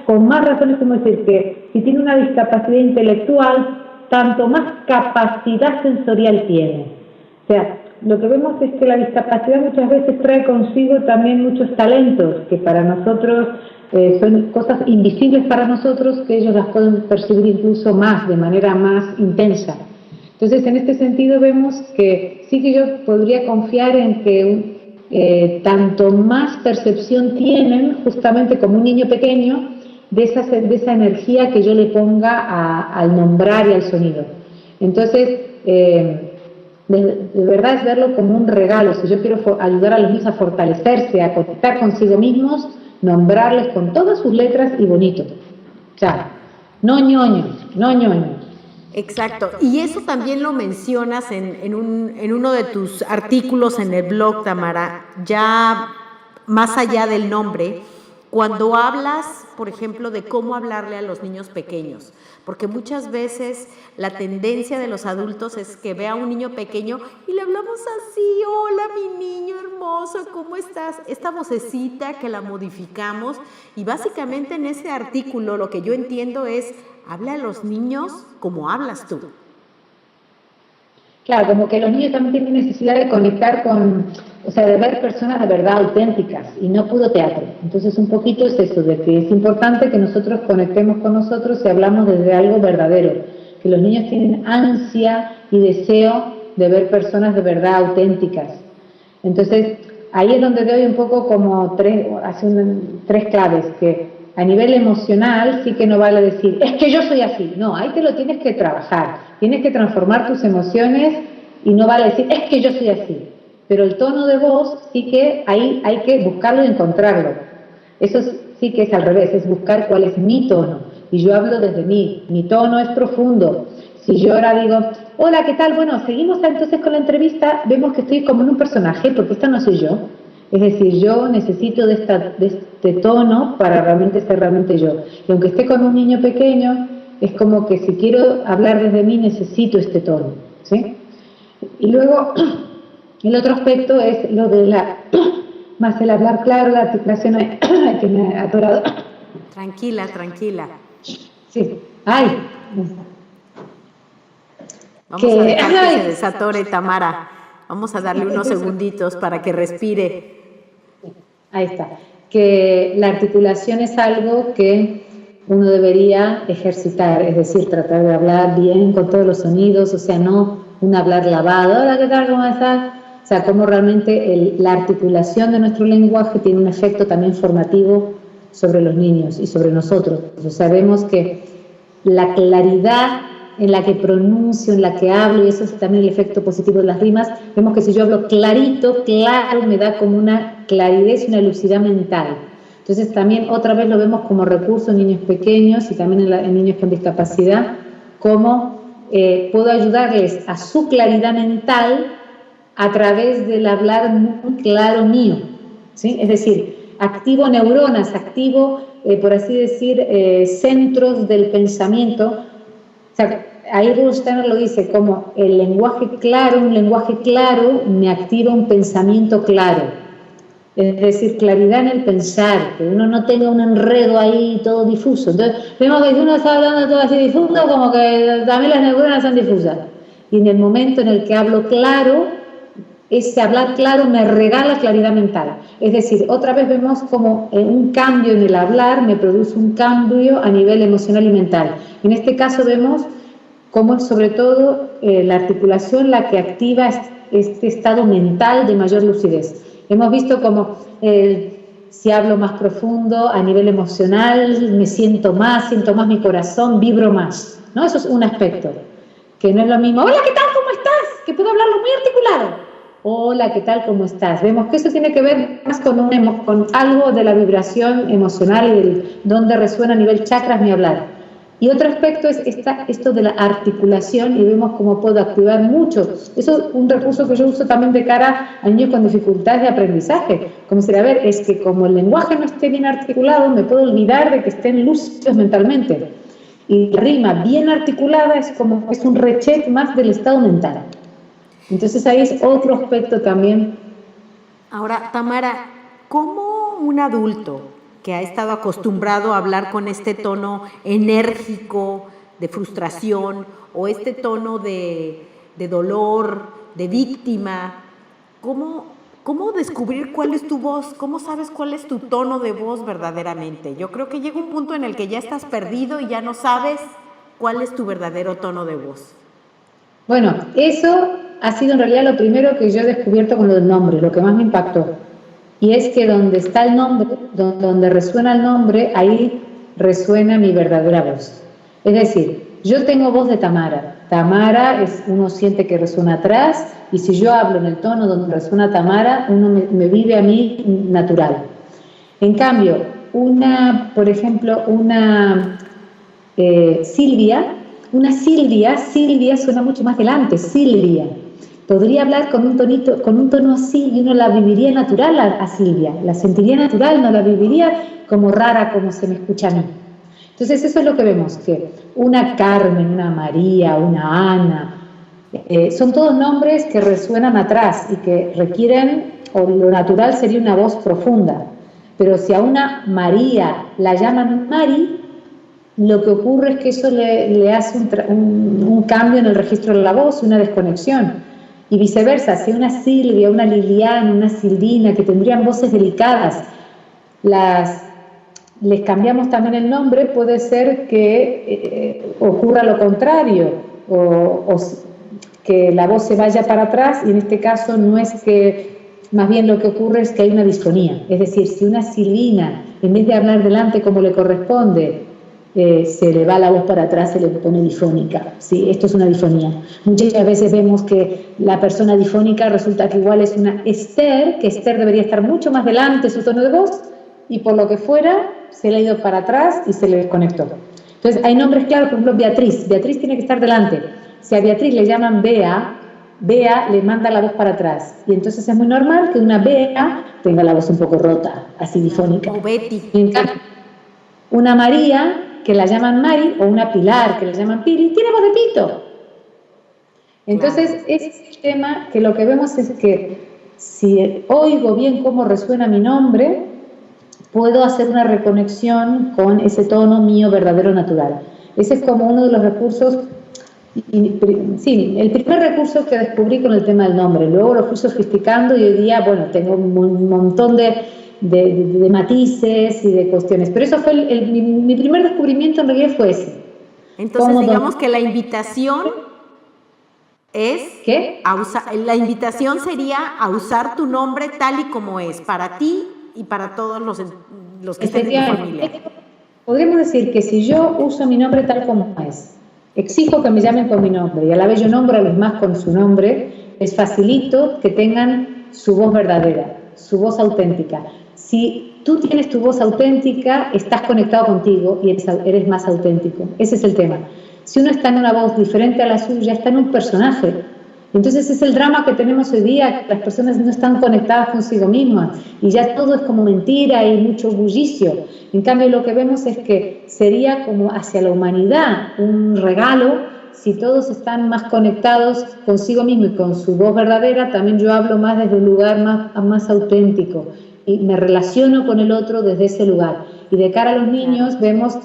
S2: con más razones, como decir que si tiene una discapacidad intelectual, tanto más capacidad sensorial tiene. O sea, lo que vemos es que la discapacidad muchas veces trae consigo también muchos talentos, que para nosotros son cosas invisibles para nosotros, que ellos las pueden percibir incluso más, de manera más intensa. Entonces, en este sentido vemos que sí que yo podría confiar en que tanto más percepción tienen, justamente como un niño pequeño, de esa energía que yo le ponga al nombrar y al sonido. Entonces, de verdad es verlo como un regalo. Si yo quiero ayudar a los niños a fortalecerse, a conectar consigo mismos, nombrarles con todas sus letras y bonito. O sea, no ñoño, no ñoño.
S1: Exacto, y eso también lo mencionas en uno de tus artículos en el blog, Tamara, ya más allá del nombre, cuando hablas, por ejemplo, de cómo hablarle a los niños pequeños, porque muchas veces la tendencia de los adultos es que vea a un niño pequeño y le hablamos así: hola mi niño hermoso, ¿cómo estás? Esta vocecita que la modificamos, y básicamente en ese artículo lo que yo entiendo es: habla a los niños como hablas tú.
S2: Claro, como que los niños también tienen necesidad de conectar con, o sea, de ver personas de verdad auténticas y no puro teatro. Entonces un poquito es eso, de que es importante que nosotros conectemos con nosotros y hablamos desde algo verdadero, que los niños tienen ansia y deseo de ver personas de verdad auténticas. Entonces ahí es donde doy un poco como tres claves, que a nivel emocional sí que no vale decir, es que yo soy así. No, ahí te lo tienes que trabajar. Tienes que transformar tus emociones y no vale decir, es que yo soy así. Pero el tono de voz sí que ahí hay que buscarlo y encontrarlo. Eso sí que es al revés, es buscar cuál es mi tono. Y yo hablo desde mí, mi tono es profundo. Si yo ahora digo, hola, ¿qué tal? Bueno, seguimos entonces con la entrevista, vemos que estoy como en un personaje, porque esta no soy yo. Es decir, yo necesito de este tono para realmente ser realmente yo. Y aunque esté con un niño pequeño, es como que si quiero hablar desde mí, necesito este tono, ¿sí? Y luego, el otro aspecto es lo de más el hablar claro, la articulación, que me ha atorado.
S1: Tranquila, tranquila.
S2: Sí, ay.
S1: Vamos a dejar que se desatore, Tamara. Vamos a darle unos segunditos para que respire.
S2: Ahí está. Que la articulación es algo que uno debería ejercitar, es decir, tratar de hablar bien con todos los sonidos, o sea, no un hablar lavado, hola, ¿qué tal? ¿Cómo estás? O sea, cómo realmente la articulación de nuestro lenguaje tiene un efecto también formativo sobre los niños y sobre nosotros. O sea, vemos que la claridad en la que pronuncio, en la que hablo, y eso es también el efecto positivo de las rimas, vemos que si yo hablo clarito, claro, me da como una claridad y una lucidez mental. Entonces también otra vez lo vemos como recurso en niños pequeños y también en niños con discapacidad, cómo puedo ayudarles a su claridad mental a través del hablar muy claro mío, ¿sí? Es decir, activo neuronas, activo, por así decir, centros del pensamiento. O sea, ahí Rudolf Steiner lo dice como el lenguaje claro, un lenguaje claro me activa un pensamiento claro. Es decir, claridad en el pensar, que uno no tenga un enredo ahí todo difuso. Entonces, vemos que si uno está hablando todo así difuso, como que también las neuronas son difusas. Y en el momento en el que hablo claro, ese hablar claro me regala claridad mental. Es decir, otra vez vemos como un cambio en el hablar me produce un cambio a nivel emocional y mental. En este caso vemos cómo es sobre todo la articulación la que activa este estado mental de mayor lucidez. Hemos visto como si hablo más profundo a nivel emocional, me siento más mi corazón, vibro más, ¿no? Eso es un aspecto, que no es lo mismo, hola, ¿qué tal? ¿Cómo estás? Que puedo hablarlo muy articulado. Hola, ¿qué tal? ¿Cómo estás? Vemos que eso tiene que ver más con algo de la vibración emocional y donde resuena a nivel chakras mi hablar. Y otro aspecto es esto de la articulación, y vemos cómo puedo activar mucho. Eso es un recurso que yo uso también de cara a niños con dificultades de aprendizaje. Como decir, a ver, es que como el lenguaje no esté bien articulado, me puedo olvidar de que estén lúcidos mentalmente. Y la rima bien articulada es un recheck más del estado mental. Entonces ahí es otro aspecto también.
S1: Ahora, Tamara, ¿cómo un adulto que ha estado acostumbrado a hablar con este tono enérgico de frustración o este tono de dolor, de víctima, ¿cómo descubrir cuál es tu voz? ¿Cómo sabes cuál es tu tono de voz verdaderamente? Yo creo que llega un punto en el que ya estás perdido y ya no sabes cuál es tu verdadero tono de voz.
S2: Bueno, eso ha sido en realidad lo primero que yo he descubierto con lo del nombre, lo que más me impactó. Y es que donde está el nombre, donde resuena el nombre, ahí resuena mi verdadera voz. Es decir, yo tengo voz de Tamara. Tamara uno siente que resuena atrás, y si yo hablo en el tono donde resuena Tamara, uno me vive a mí natural. En cambio, por ejemplo, Silvia suena mucho más delante, Silvia. Podría hablar con un tono así y uno la viviría natural a Silvia, la sentiría natural, no la viviría como rara como se me escucha a mí. Entonces eso es lo que vemos, que una Carmen, una María, una Ana, son todos nombres que resuenan atrás y que requieren, o lo natural sería una voz profunda. Pero si a una María la llaman Mari, lo que ocurre es que eso le hace un cambio en el registro de la voz, una desconexión. Y viceversa, si una Silvia, una Liliana, una Silvina, que tendrían voces delicadas, les cambiamos también el nombre, puede ser que ocurra lo contrario, o que la voz se vaya para atrás, y en este caso no es que, más bien lo que ocurre es que hay una disfonía. Es decir, si una Silvina, en vez de hablar delante como le corresponde, se le va la voz para atrás, se le pone difónica. Sí, esto es una difonía. Muchas veces vemos que la persona difónica resulta que igual es una Esther, que Esther debería estar mucho más delante su tono de voz, y por lo que fuera se le ha ido para atrás y se le desconectó. Entonces hay nombres claros, por ejemplo Beatriz. Beatriz tiene que estar delante. Si a Beatriz le llaman Bea le manda la voz para atrás, y entonces es muy normal que una Bea tenga la voz un poco rota, así difónica.
S1: O Betty.
S2: En cambio, una María, que la llaman Mari, o una Pilar, que la llaman Pili, tiene voz de pito. Entonces, claro, ese es el tema, que lo que vemos es que si oigo bien cómo resuena mi nombre, puedo hacer una reconexión con ese tono mío verdadero natural. Ese es como uno de los recursos, sí, el primer recurso que descubrí con el tema del nombre. Luego lo fui sofisticando y hoy día, bueno, tengo un montón de matices y de cuestiones, pero eso fue mi primer descubrimiento, en realidad fue ese.
S1: Entonces digamos que la invitación es
S2: ¿qué?
S1: La invitación sería a usar tu nombre tal y como es, para ti y para todos los que estén en tu familia.
S2: Podríamos decir que si yo uso mi nombre tal como es, exijo que me llamen con mi nombre y a la vez yo nombro a los demás con su nombre, les facilito que tengan su voz verdadera, su voz auténtica. Si tú tienes tu voz auténtica, estás conectado contigo y eres más auténtico. Ese es el tema. Si uno está en una voz diferente a la suya, está en un personaje. Entonces es el drama que tenemos hoy día, que las personas no están conectadas consigo mismas y ya todo es como mentira y mucho bullicio. En cambio lo que vemos es que sería como hacia la humanidad un regalo si todos están más conectados consigo mismo y con su voz verdadera. También yo hablo más desde un lugar más auténtico y me relaciono con el otro desde ese lugar. Y de cara a los niños vemos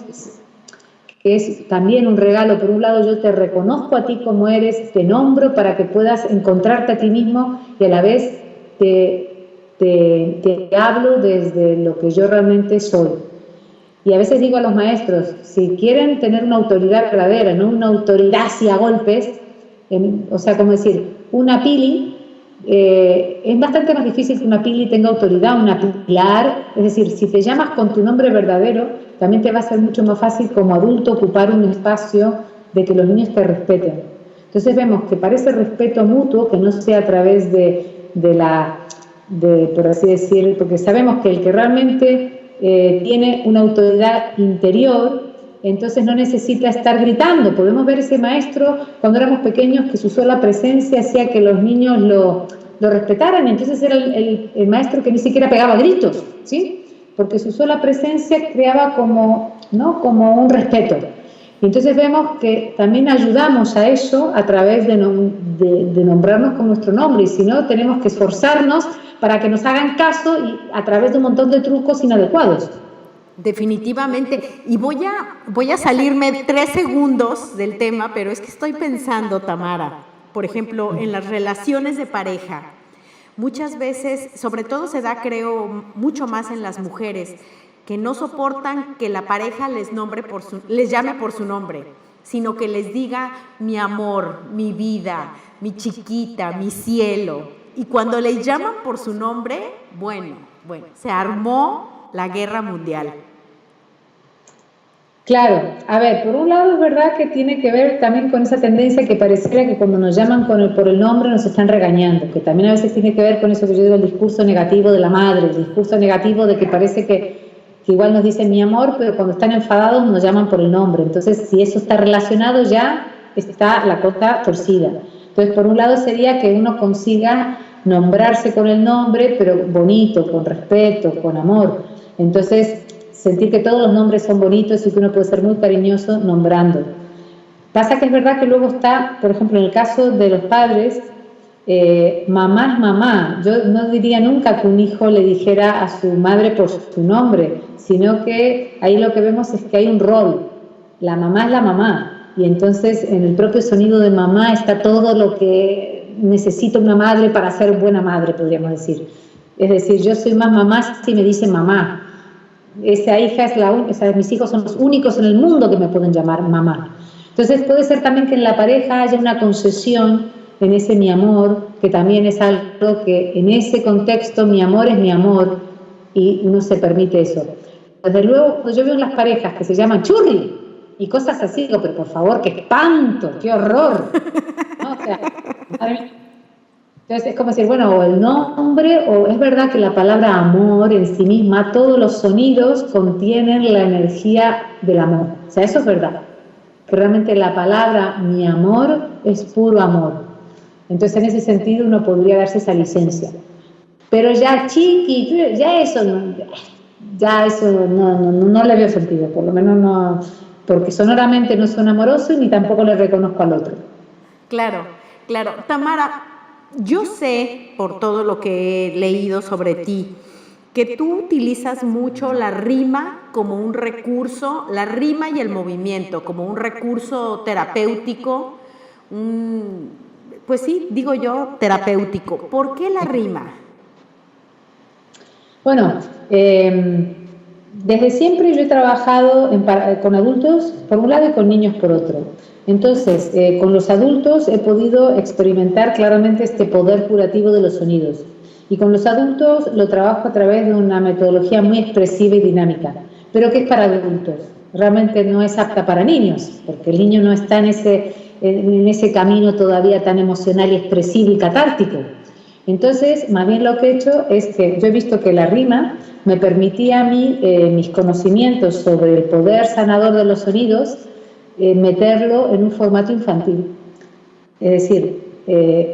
S2: que es también un regalo. Por un lado yo te reconozco a ti como eres, te nombro para que puedas encontrarte a ti mismo y a la vez te hablo desde lo que yo realmente soy. Y a veces digo a los maestros, si quieren tener una autoridad verdadera, no una autoridad así a golpes, o sea, como decir, una Pili, es bastante más difícil que una Pili tenga autoridad, una Pilar. Es decir, si te llamas con tu nombre verdadero, también te va a ser mucho más fácil como adulto ocupar un espacio de que los niños te respeten. Entonces vemos que para ese respeto mutuo, que no sea a través por así decir, porque sabemos que el que realmente tiene una autoridad interior entonces no necesita estar gritando. Podemos ver ese maestro cuando éramos pequeños que su sola presencia hacía que los niños lo respetaran, entonces era el maestro que ni siquiera pegaba gritos, ¿sí? Porque su sola presencia creaba como, ¿no?, como un respeto. Y entonces vemos que también ayudamos a eso a través de nombrarnos con nuestro nombre, y si no, tenemos que esforzarnos para que nos hagan caso y a través de un montón de trucos inadecuados.
S1: Definitivamente. Y voy a salirme 3 segundos del tema, pero es que estoy pensando, Tamara, por ejemplo, en las relaciones de pareja. Muchas veces, sobre todo se da, creo, mucho más en las mujeres, que no soportan que la pareja les llame por su nombre, sino que les diga mi amor, mi vida, mi chiquita, mi cielo. Y cuando les llaman por su nombre, bueno, se armó la guerra mundial.
S2: Claro, a ver, por un lado es verdad que tiene que ver también con esa tendencia que pareciera que cuando nos llaman por el nombre nos están regañando, que también a veces tiene que ver con eso que yo digo, el discurso negativo de la madre, el discurso negativo de que parece que igual nos dicen mi amor, pero cuando están enfadados nos llaman por el nombre. Entonces, si eso está relacionado, ya está la cosa torcida. Entonces, por un lado sería que uno consiga nombrarse con el nombre, pero bonito, con respeto, con amor. Entonces, sentir que todos los nombres son bonitos y que uno puede ser muy cariñoso nombrando. Pasa que es verdad que luego está, por ejemplo, en el caso de los padres, mamá es mamá. Yo no diría nunca que un hijo le dijera a su madre por su nombre, sino que ahí lo que vemos es que hay un rol. La mamá es la mamá, y entonces en el propio sonido de mamá está todo lo que necesita una madre para ser buena madre, podríamos decir. Es decir, yo soy más mamá si me dicen mamá. Esa hija es mis hijos son los únicos en el mundo que me pueden llamar mamá. Entonces puede ser también que en la pareja haya una concesión en ese mi amor, que también es algo que en ese contexto mi amor es mi amor, y uno se permite eso. Desde luego, cuando yo veo las parejas que se llaman churri y cosas así, digo, pero por favor, qué espanto, qué horror, ¿no? O sea, entonces es como decir, bueno, o el nombre, o es verdad que la palabra amor en sí misma, todos los sonidos contienen la energía del amor. O sea, eso es verdad. Que realmente la palabra mi amor es puro amor. Entonces en ese sentido uno podría darse esa licencia. Pero ya chiqui, ya eso no le veo sentido, por lo menos no, porque sonoramente no son amorosos ni tampoco le reconozco al otro.
S1: Claro. Tamara, yo sé, por todo lo que he leído sobre ti, que tú utilizas mucho la rima como un recurso, la rima y el movimiento como un recurso terapéutico, pues sí, digo yo, terapéutico. ¿Por qué la rima?
S2: Bueno, desde siempre yo he trabajado con adultos por un lado y con niños por otro. Entonces, con los adultos he podido experimentar claramente este poder curativo de los sonidos. Y con los adultos lo trabajo a través de una metodología muy expresiva y dinámica, pero que es para adultos. Realmente no es apta para niños, porque el niño no está en ese camino todavía tan emocional y expresivo y catártico. Entonces, más bien lo que he hecho es que yo he visto que la rima me permitía a mí, mis conocimientos sobre el poder sanador de los sonidos, meterlo en un formato infantil. Es decir,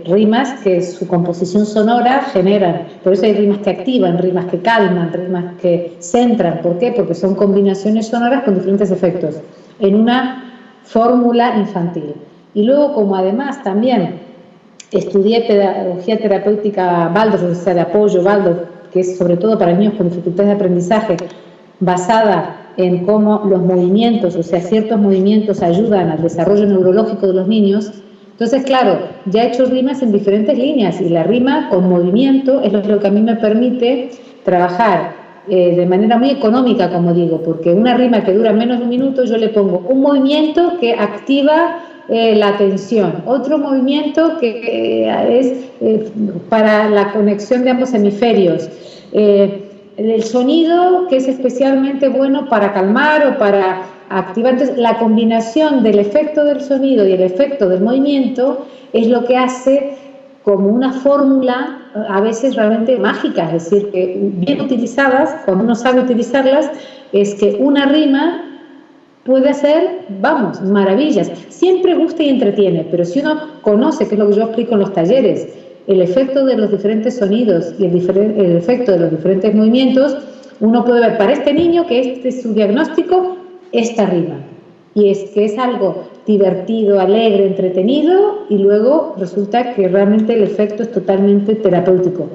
S2: rimas que su composición sonora generan. Por eso hay rimas que activan, rimas que calman, rimas que centran. ¿Por qué? Porque son combinaciones sonoras con diferentes efectos en una fórmula infantil. Y luego, como además también estudié pedagogía terapéutica Waldorf, o sea, de apoyo Waldorf, que es sobre todo para niños con dificultades de aprendizaje, basada en cómo los movimientos, o sea, ciertos movimientos ayudan al desarrollo neurológico de los niños. Entonces, claro, ya he hecho rimas en diferentes líneas, y la rima con movimiento es lo que a mí me permite trabajar de manera muy económica, como digo, porque una rima que dura menos de un minuto, yo le pongo un movimiento que activa la atención, otro movimiento que es para la conexión de ambos hemisferios, el sonido que es especialmente bueno para calmar o para activar. Entonces, la combinación del efecto del sonido y el efecto del movimiento es lo que hace como una fórmula a veces realmente mágica, es decir, que bien utilizadas, cuando uno sabe utilizarlas, es que una rima puede hacer, vamos, maravillas. Siempre gusta y entretiene, pero si uno conoce, que es lo que yo explico en los talleres, el efecto de los diferentes sonidos y el efecto de los diferentes movimientos, uno puede ver para este niño que este es su diagnóstico, esta rima. Y es que es algo divertido, alegre, entretenido, y luego resulta que realmente el efecto es totalmente terapéutico.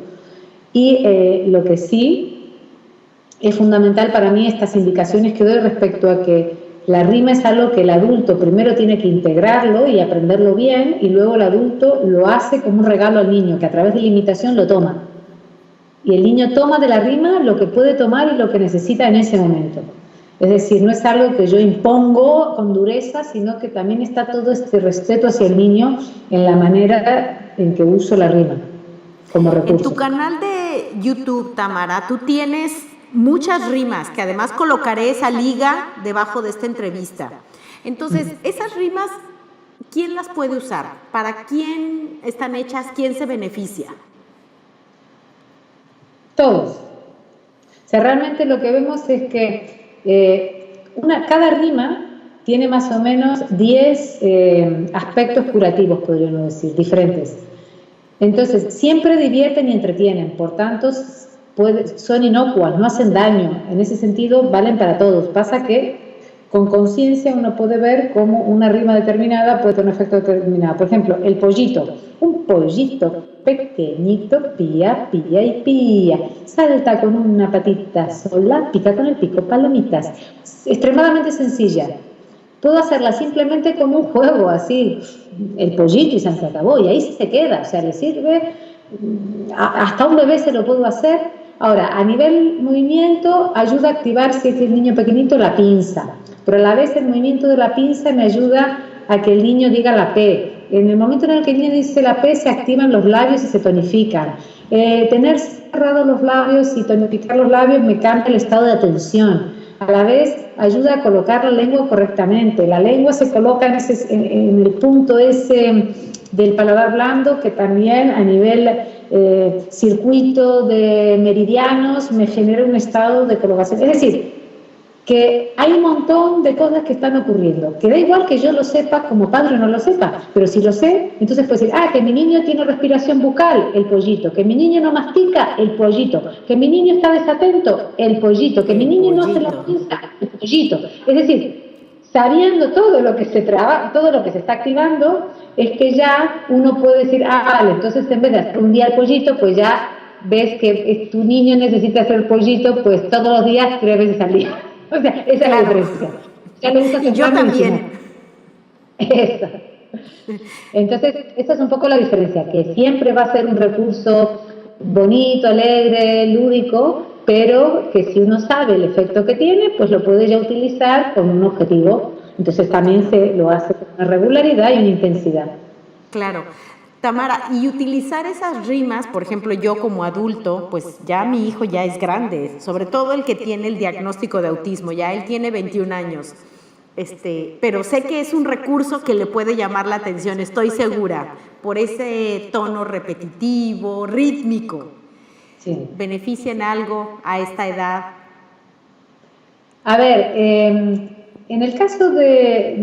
S2: Y lo que sí es fundamental para mí, estas indicaciones que doy respecto a que la rima es algo que el adulto primero tiene que integrarlo y aprenderlo bien, y luego el adulto lo hace como un regalo al niño, que a través de la imitación lo toma. Y el niño toma de la rima lo que puede tomar y lo que necesita en ese momento. Es decir, no es algo que yo impongo con dureza, sino que también está todo este respeto hacia el niño en la manera en que uso la rima como recurso.
S1: En tu canal de YouTube, Tamara, tú tienes muchas rimas, que además colocaré esa liga debajo de esta entrevista. Entonces, esas rimas, ¿quién las puede usar? ¿Para quién están hechas? ¿Quién se beneficia?
S2: Todos. O sea, realmente lo que vemos es que cada rima tiene más o menos 10 aspectos curativos, podríamos decir, diferentes. Entonces, siempre divierten y entretienen, por tanto, son inocuas, no hacen daño. En ese sentido, valen para todos. Pasa que con conciencia uno puede ver cómo una rima determinada puede tener un efecto determinado. Por ejemplo, el pollito. Un pollito pequeñito pía, pía y pía. Salta con una patita sola, pica con el pico palomitas. Extremadamente sencilla. Puedo hacerla simplemente como un juego, así, el pollito y se acabó, y ahí se queda. O sea, le sirve, hasta un bebé se lo puedo hacer. Ahora, a nivel movimiento, ayuda a activar, si es el niño pequeñito, la pinza. Pero a la vez el movimiento de la pinza me ayuda a que el niño diga la P. En el momento en el que el niño dice la P, se activan los labios y se tonifican. Tener cerrados los labios y tonificar los labios me cambia el estado de atención. A la vez ayuda a colocar la lengua correctamente. La lengua se coloca en el punto ese del paladar blando, que también a nivel circuito de meridianos me genera un estado de colocación. Es decir, que hay un montón de cosas que están ocurriendo, que da igual que yo lo sepa como padre o no lo sepa, pero si lo sé, entonces puedo decir, que mi niño tiene respiración bucal, el pollito, que mi niño no mastica, el pollito, que mi niño está desatento, el pollito, que mi niño no se la piensa, el pollito. Es decir, sabiendo todo lo que se todo lo que se está activando, es que ya uno puede decir, vale, entonces en vez de hacer un día el pollito, pues ya ves que tu niño necesita hacer pollito, pues todos los días, 3 veces al día. O sea, esa es la diferencia.
S1: Y yo también.
S2: Eso. Entonces, esa es un poco la diferencia, que siempre va a ser un recurso bonito, alegre, lúdico, pero que si uno sabe el efecto que tiene, pues lo puede ya utilizar con un objetivo. Entonces también se lo hace con una regularidad y una intensidad.
S1: Claro. Tamara, y utilizar esas rimas, por ejemplo, yo como adulto, pues ya mi hijo ya es grande, sobre todo el que tiene el diagnóstico de autismo, ya él tiene 21 años, pero sé que es un recurso que le puede llamar la atención, estoy segura, por ese tono repetitivo, rítmico.
S2: Sí.
S1: ¿Beneficia en algo a esta edad?
S2: A ver, en el caso de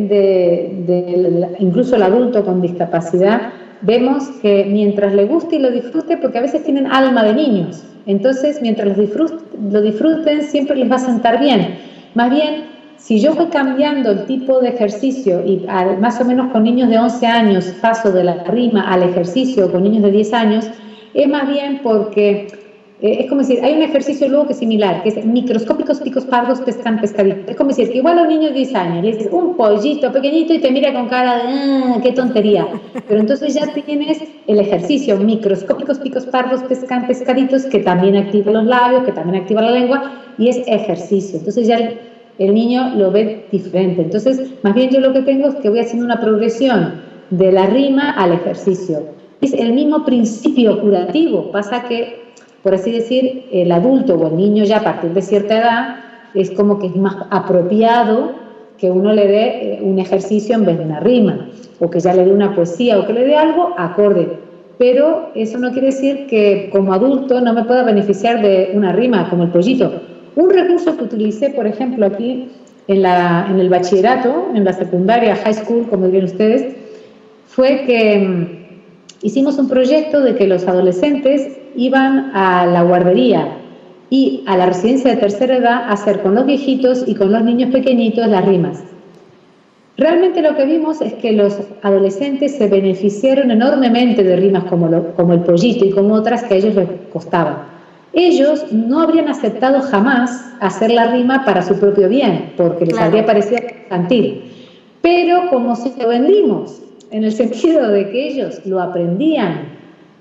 S2: incluso el adulto con discapacidad, vemos que mientras le guste y lo disfrute, porque a veces tienen alma de niños, entonces mientras lo disfruten siempre les va a sentar bien. Más bien, si yo voy cambiando el tipo de ejercicio y más o menos con niños de 11 años paso de la rima al ejercicio con niños de 10 años, es más bien porque es como decir, hay un ejercicio luego que es similar, que es microscópicos picos pardos pescan pescaditos. Es como decir, que igual a un niño de 10 años le dices un pollito pequeñito y te mira con cara de qué tontería. Pero entonces ya tienes el ejercicio, microscópicos picos pardos pescan pescaditos, que también activa los labios, que también activa la lengua, y es ejercicio. Entonces ya el niño lo ve diferente. Entonces, más bien yo lo que tengo es que voy haciendo una progresión de la rima al ejercicio. Es el mismo principio curativo, pasa que, por así decir, el adulto o el niño ya a partir de cierta edad es como que es más apropiado que uno le dé un ejercicio en vez de una rima, o que ya le dé una poesía o que le dé algo acorde. Pero eso no quiere decir que como adulto no me pueda beneficiar de una rima, como el pollito. Un recurso que utilicé, por ejemplo, aquí en el bachillerato, en la secundaria, high school, como dirían ustedes, fue que hicimos un proyecto de que los adolescentes iban a la guardería y a la residencia de tercera edad a hacer con los viejitos y con los niños pequeñitos las rimas. Realmente lo que vimos es que los adolescentes se beneficiaron enormemente de rimas como el pollito y como otras que a ellos les costaban. Ellos no habrían aceptado jamás hacer la rima para su propio bien, porque les habría parecido infantil. Pero como si lo vendimos, en el sentido de que ellos lo aprendían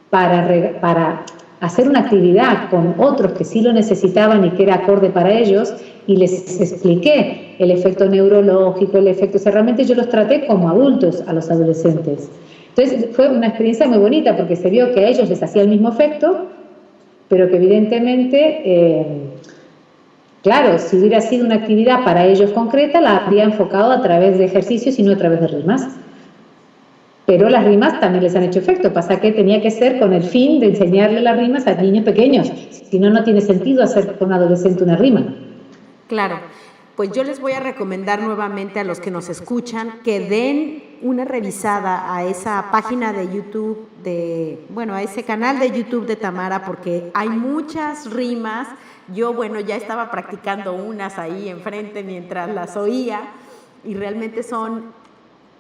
S2: para hacer una actividad con otros que sí lo necesitaban y que era acorde para ellos, y les expliqué el efecto neurológico, el efecto, o sea, realmente yo los traté como adultos a los adolescentes. Entonces fue una experiencia muy bonita porque se vio que a ellos les hacía el mismo efecto, pero que evidentemente, claro, si hubiera sido una actividad para ellos concreta, la habría enfocado a través de ejercicios y no a través de rimas. Pero las rimas también les han hecho efecto, pasa que tenía que ser con el fin de enseñarle las rimas a niños pequeños, si no, no tiene sentido hacer con un adolescente una rima.
S1: Claro, pues yo les voy a recomendar nuevamente a los que nos escuchan que den una revisada a esa página de YouTube, a ese canal de YouTube de Tamara, porque hay muchas rimas. Yo, ya estaba practicando unas ahí enfrente mientras las oía y realmente son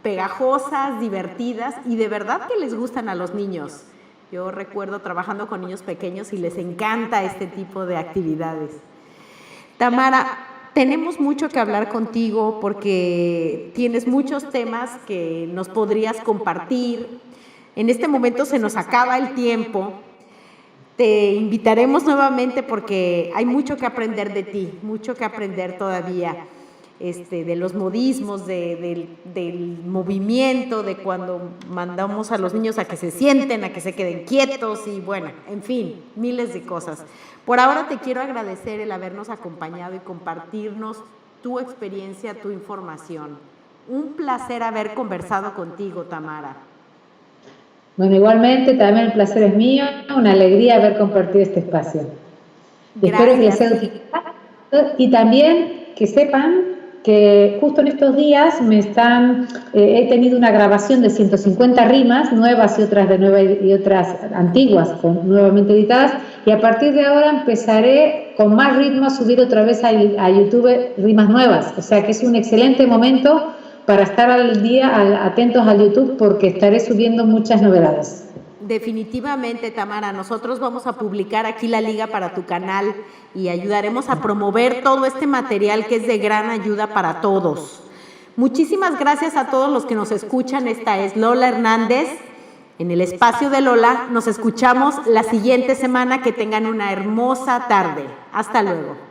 S1: pegajosas, divertidas y de verdad que les gustan a los niños. Yo recuerdo trabajando con niños pequeños y les encanta este tipo de actividades. Tamara, tenemos mucho que hablar contigo porque tienes muchos temas que nos podrías compartir. En este momento se nos acaba el tiempo. Te invitaremos nuevamente porque hay mucho que aprender de ti, mucho que aprender todavía. De los modismos, del movimiento, de cuando mandamos a los niños a que se sienten, a que se queden quietos y en fin, miles de cosas. Por ahora te quiero agradecer el habernos acompañado y compartirnos tu experiencia, tu información. Un placer haber conversado contigo, Tamara.
S2: Bueno, igualmente también el placer es mío, una alegría haber compartido este espacio. Espero que les sea útil. Y también que sepan que justo en estos días he tenido una grabación de 150 rimas, nuevas y otras antiguas, nuevamente editadas, y a partir de ahora empezaré con más ritmo a subir otra vez a YouTube rimas nuevas, o sea que es un excelente momento para estar al día, atentos al YouTube, porque estaré subiendo muchas novedades.
S1: Definitivamente, Tamara, nosotros vamos a publicar aquí la liga para tu canal y ayudaremos a promover todo este material que es de gran ayuda para todos. Muchísimas gracias a todos los que nos escuchan. Esta es Lola Hernández en el espacio de Lola. Nos escuchamos la siguiente semana. Que tengan una hermosa tarde. Hasta luego.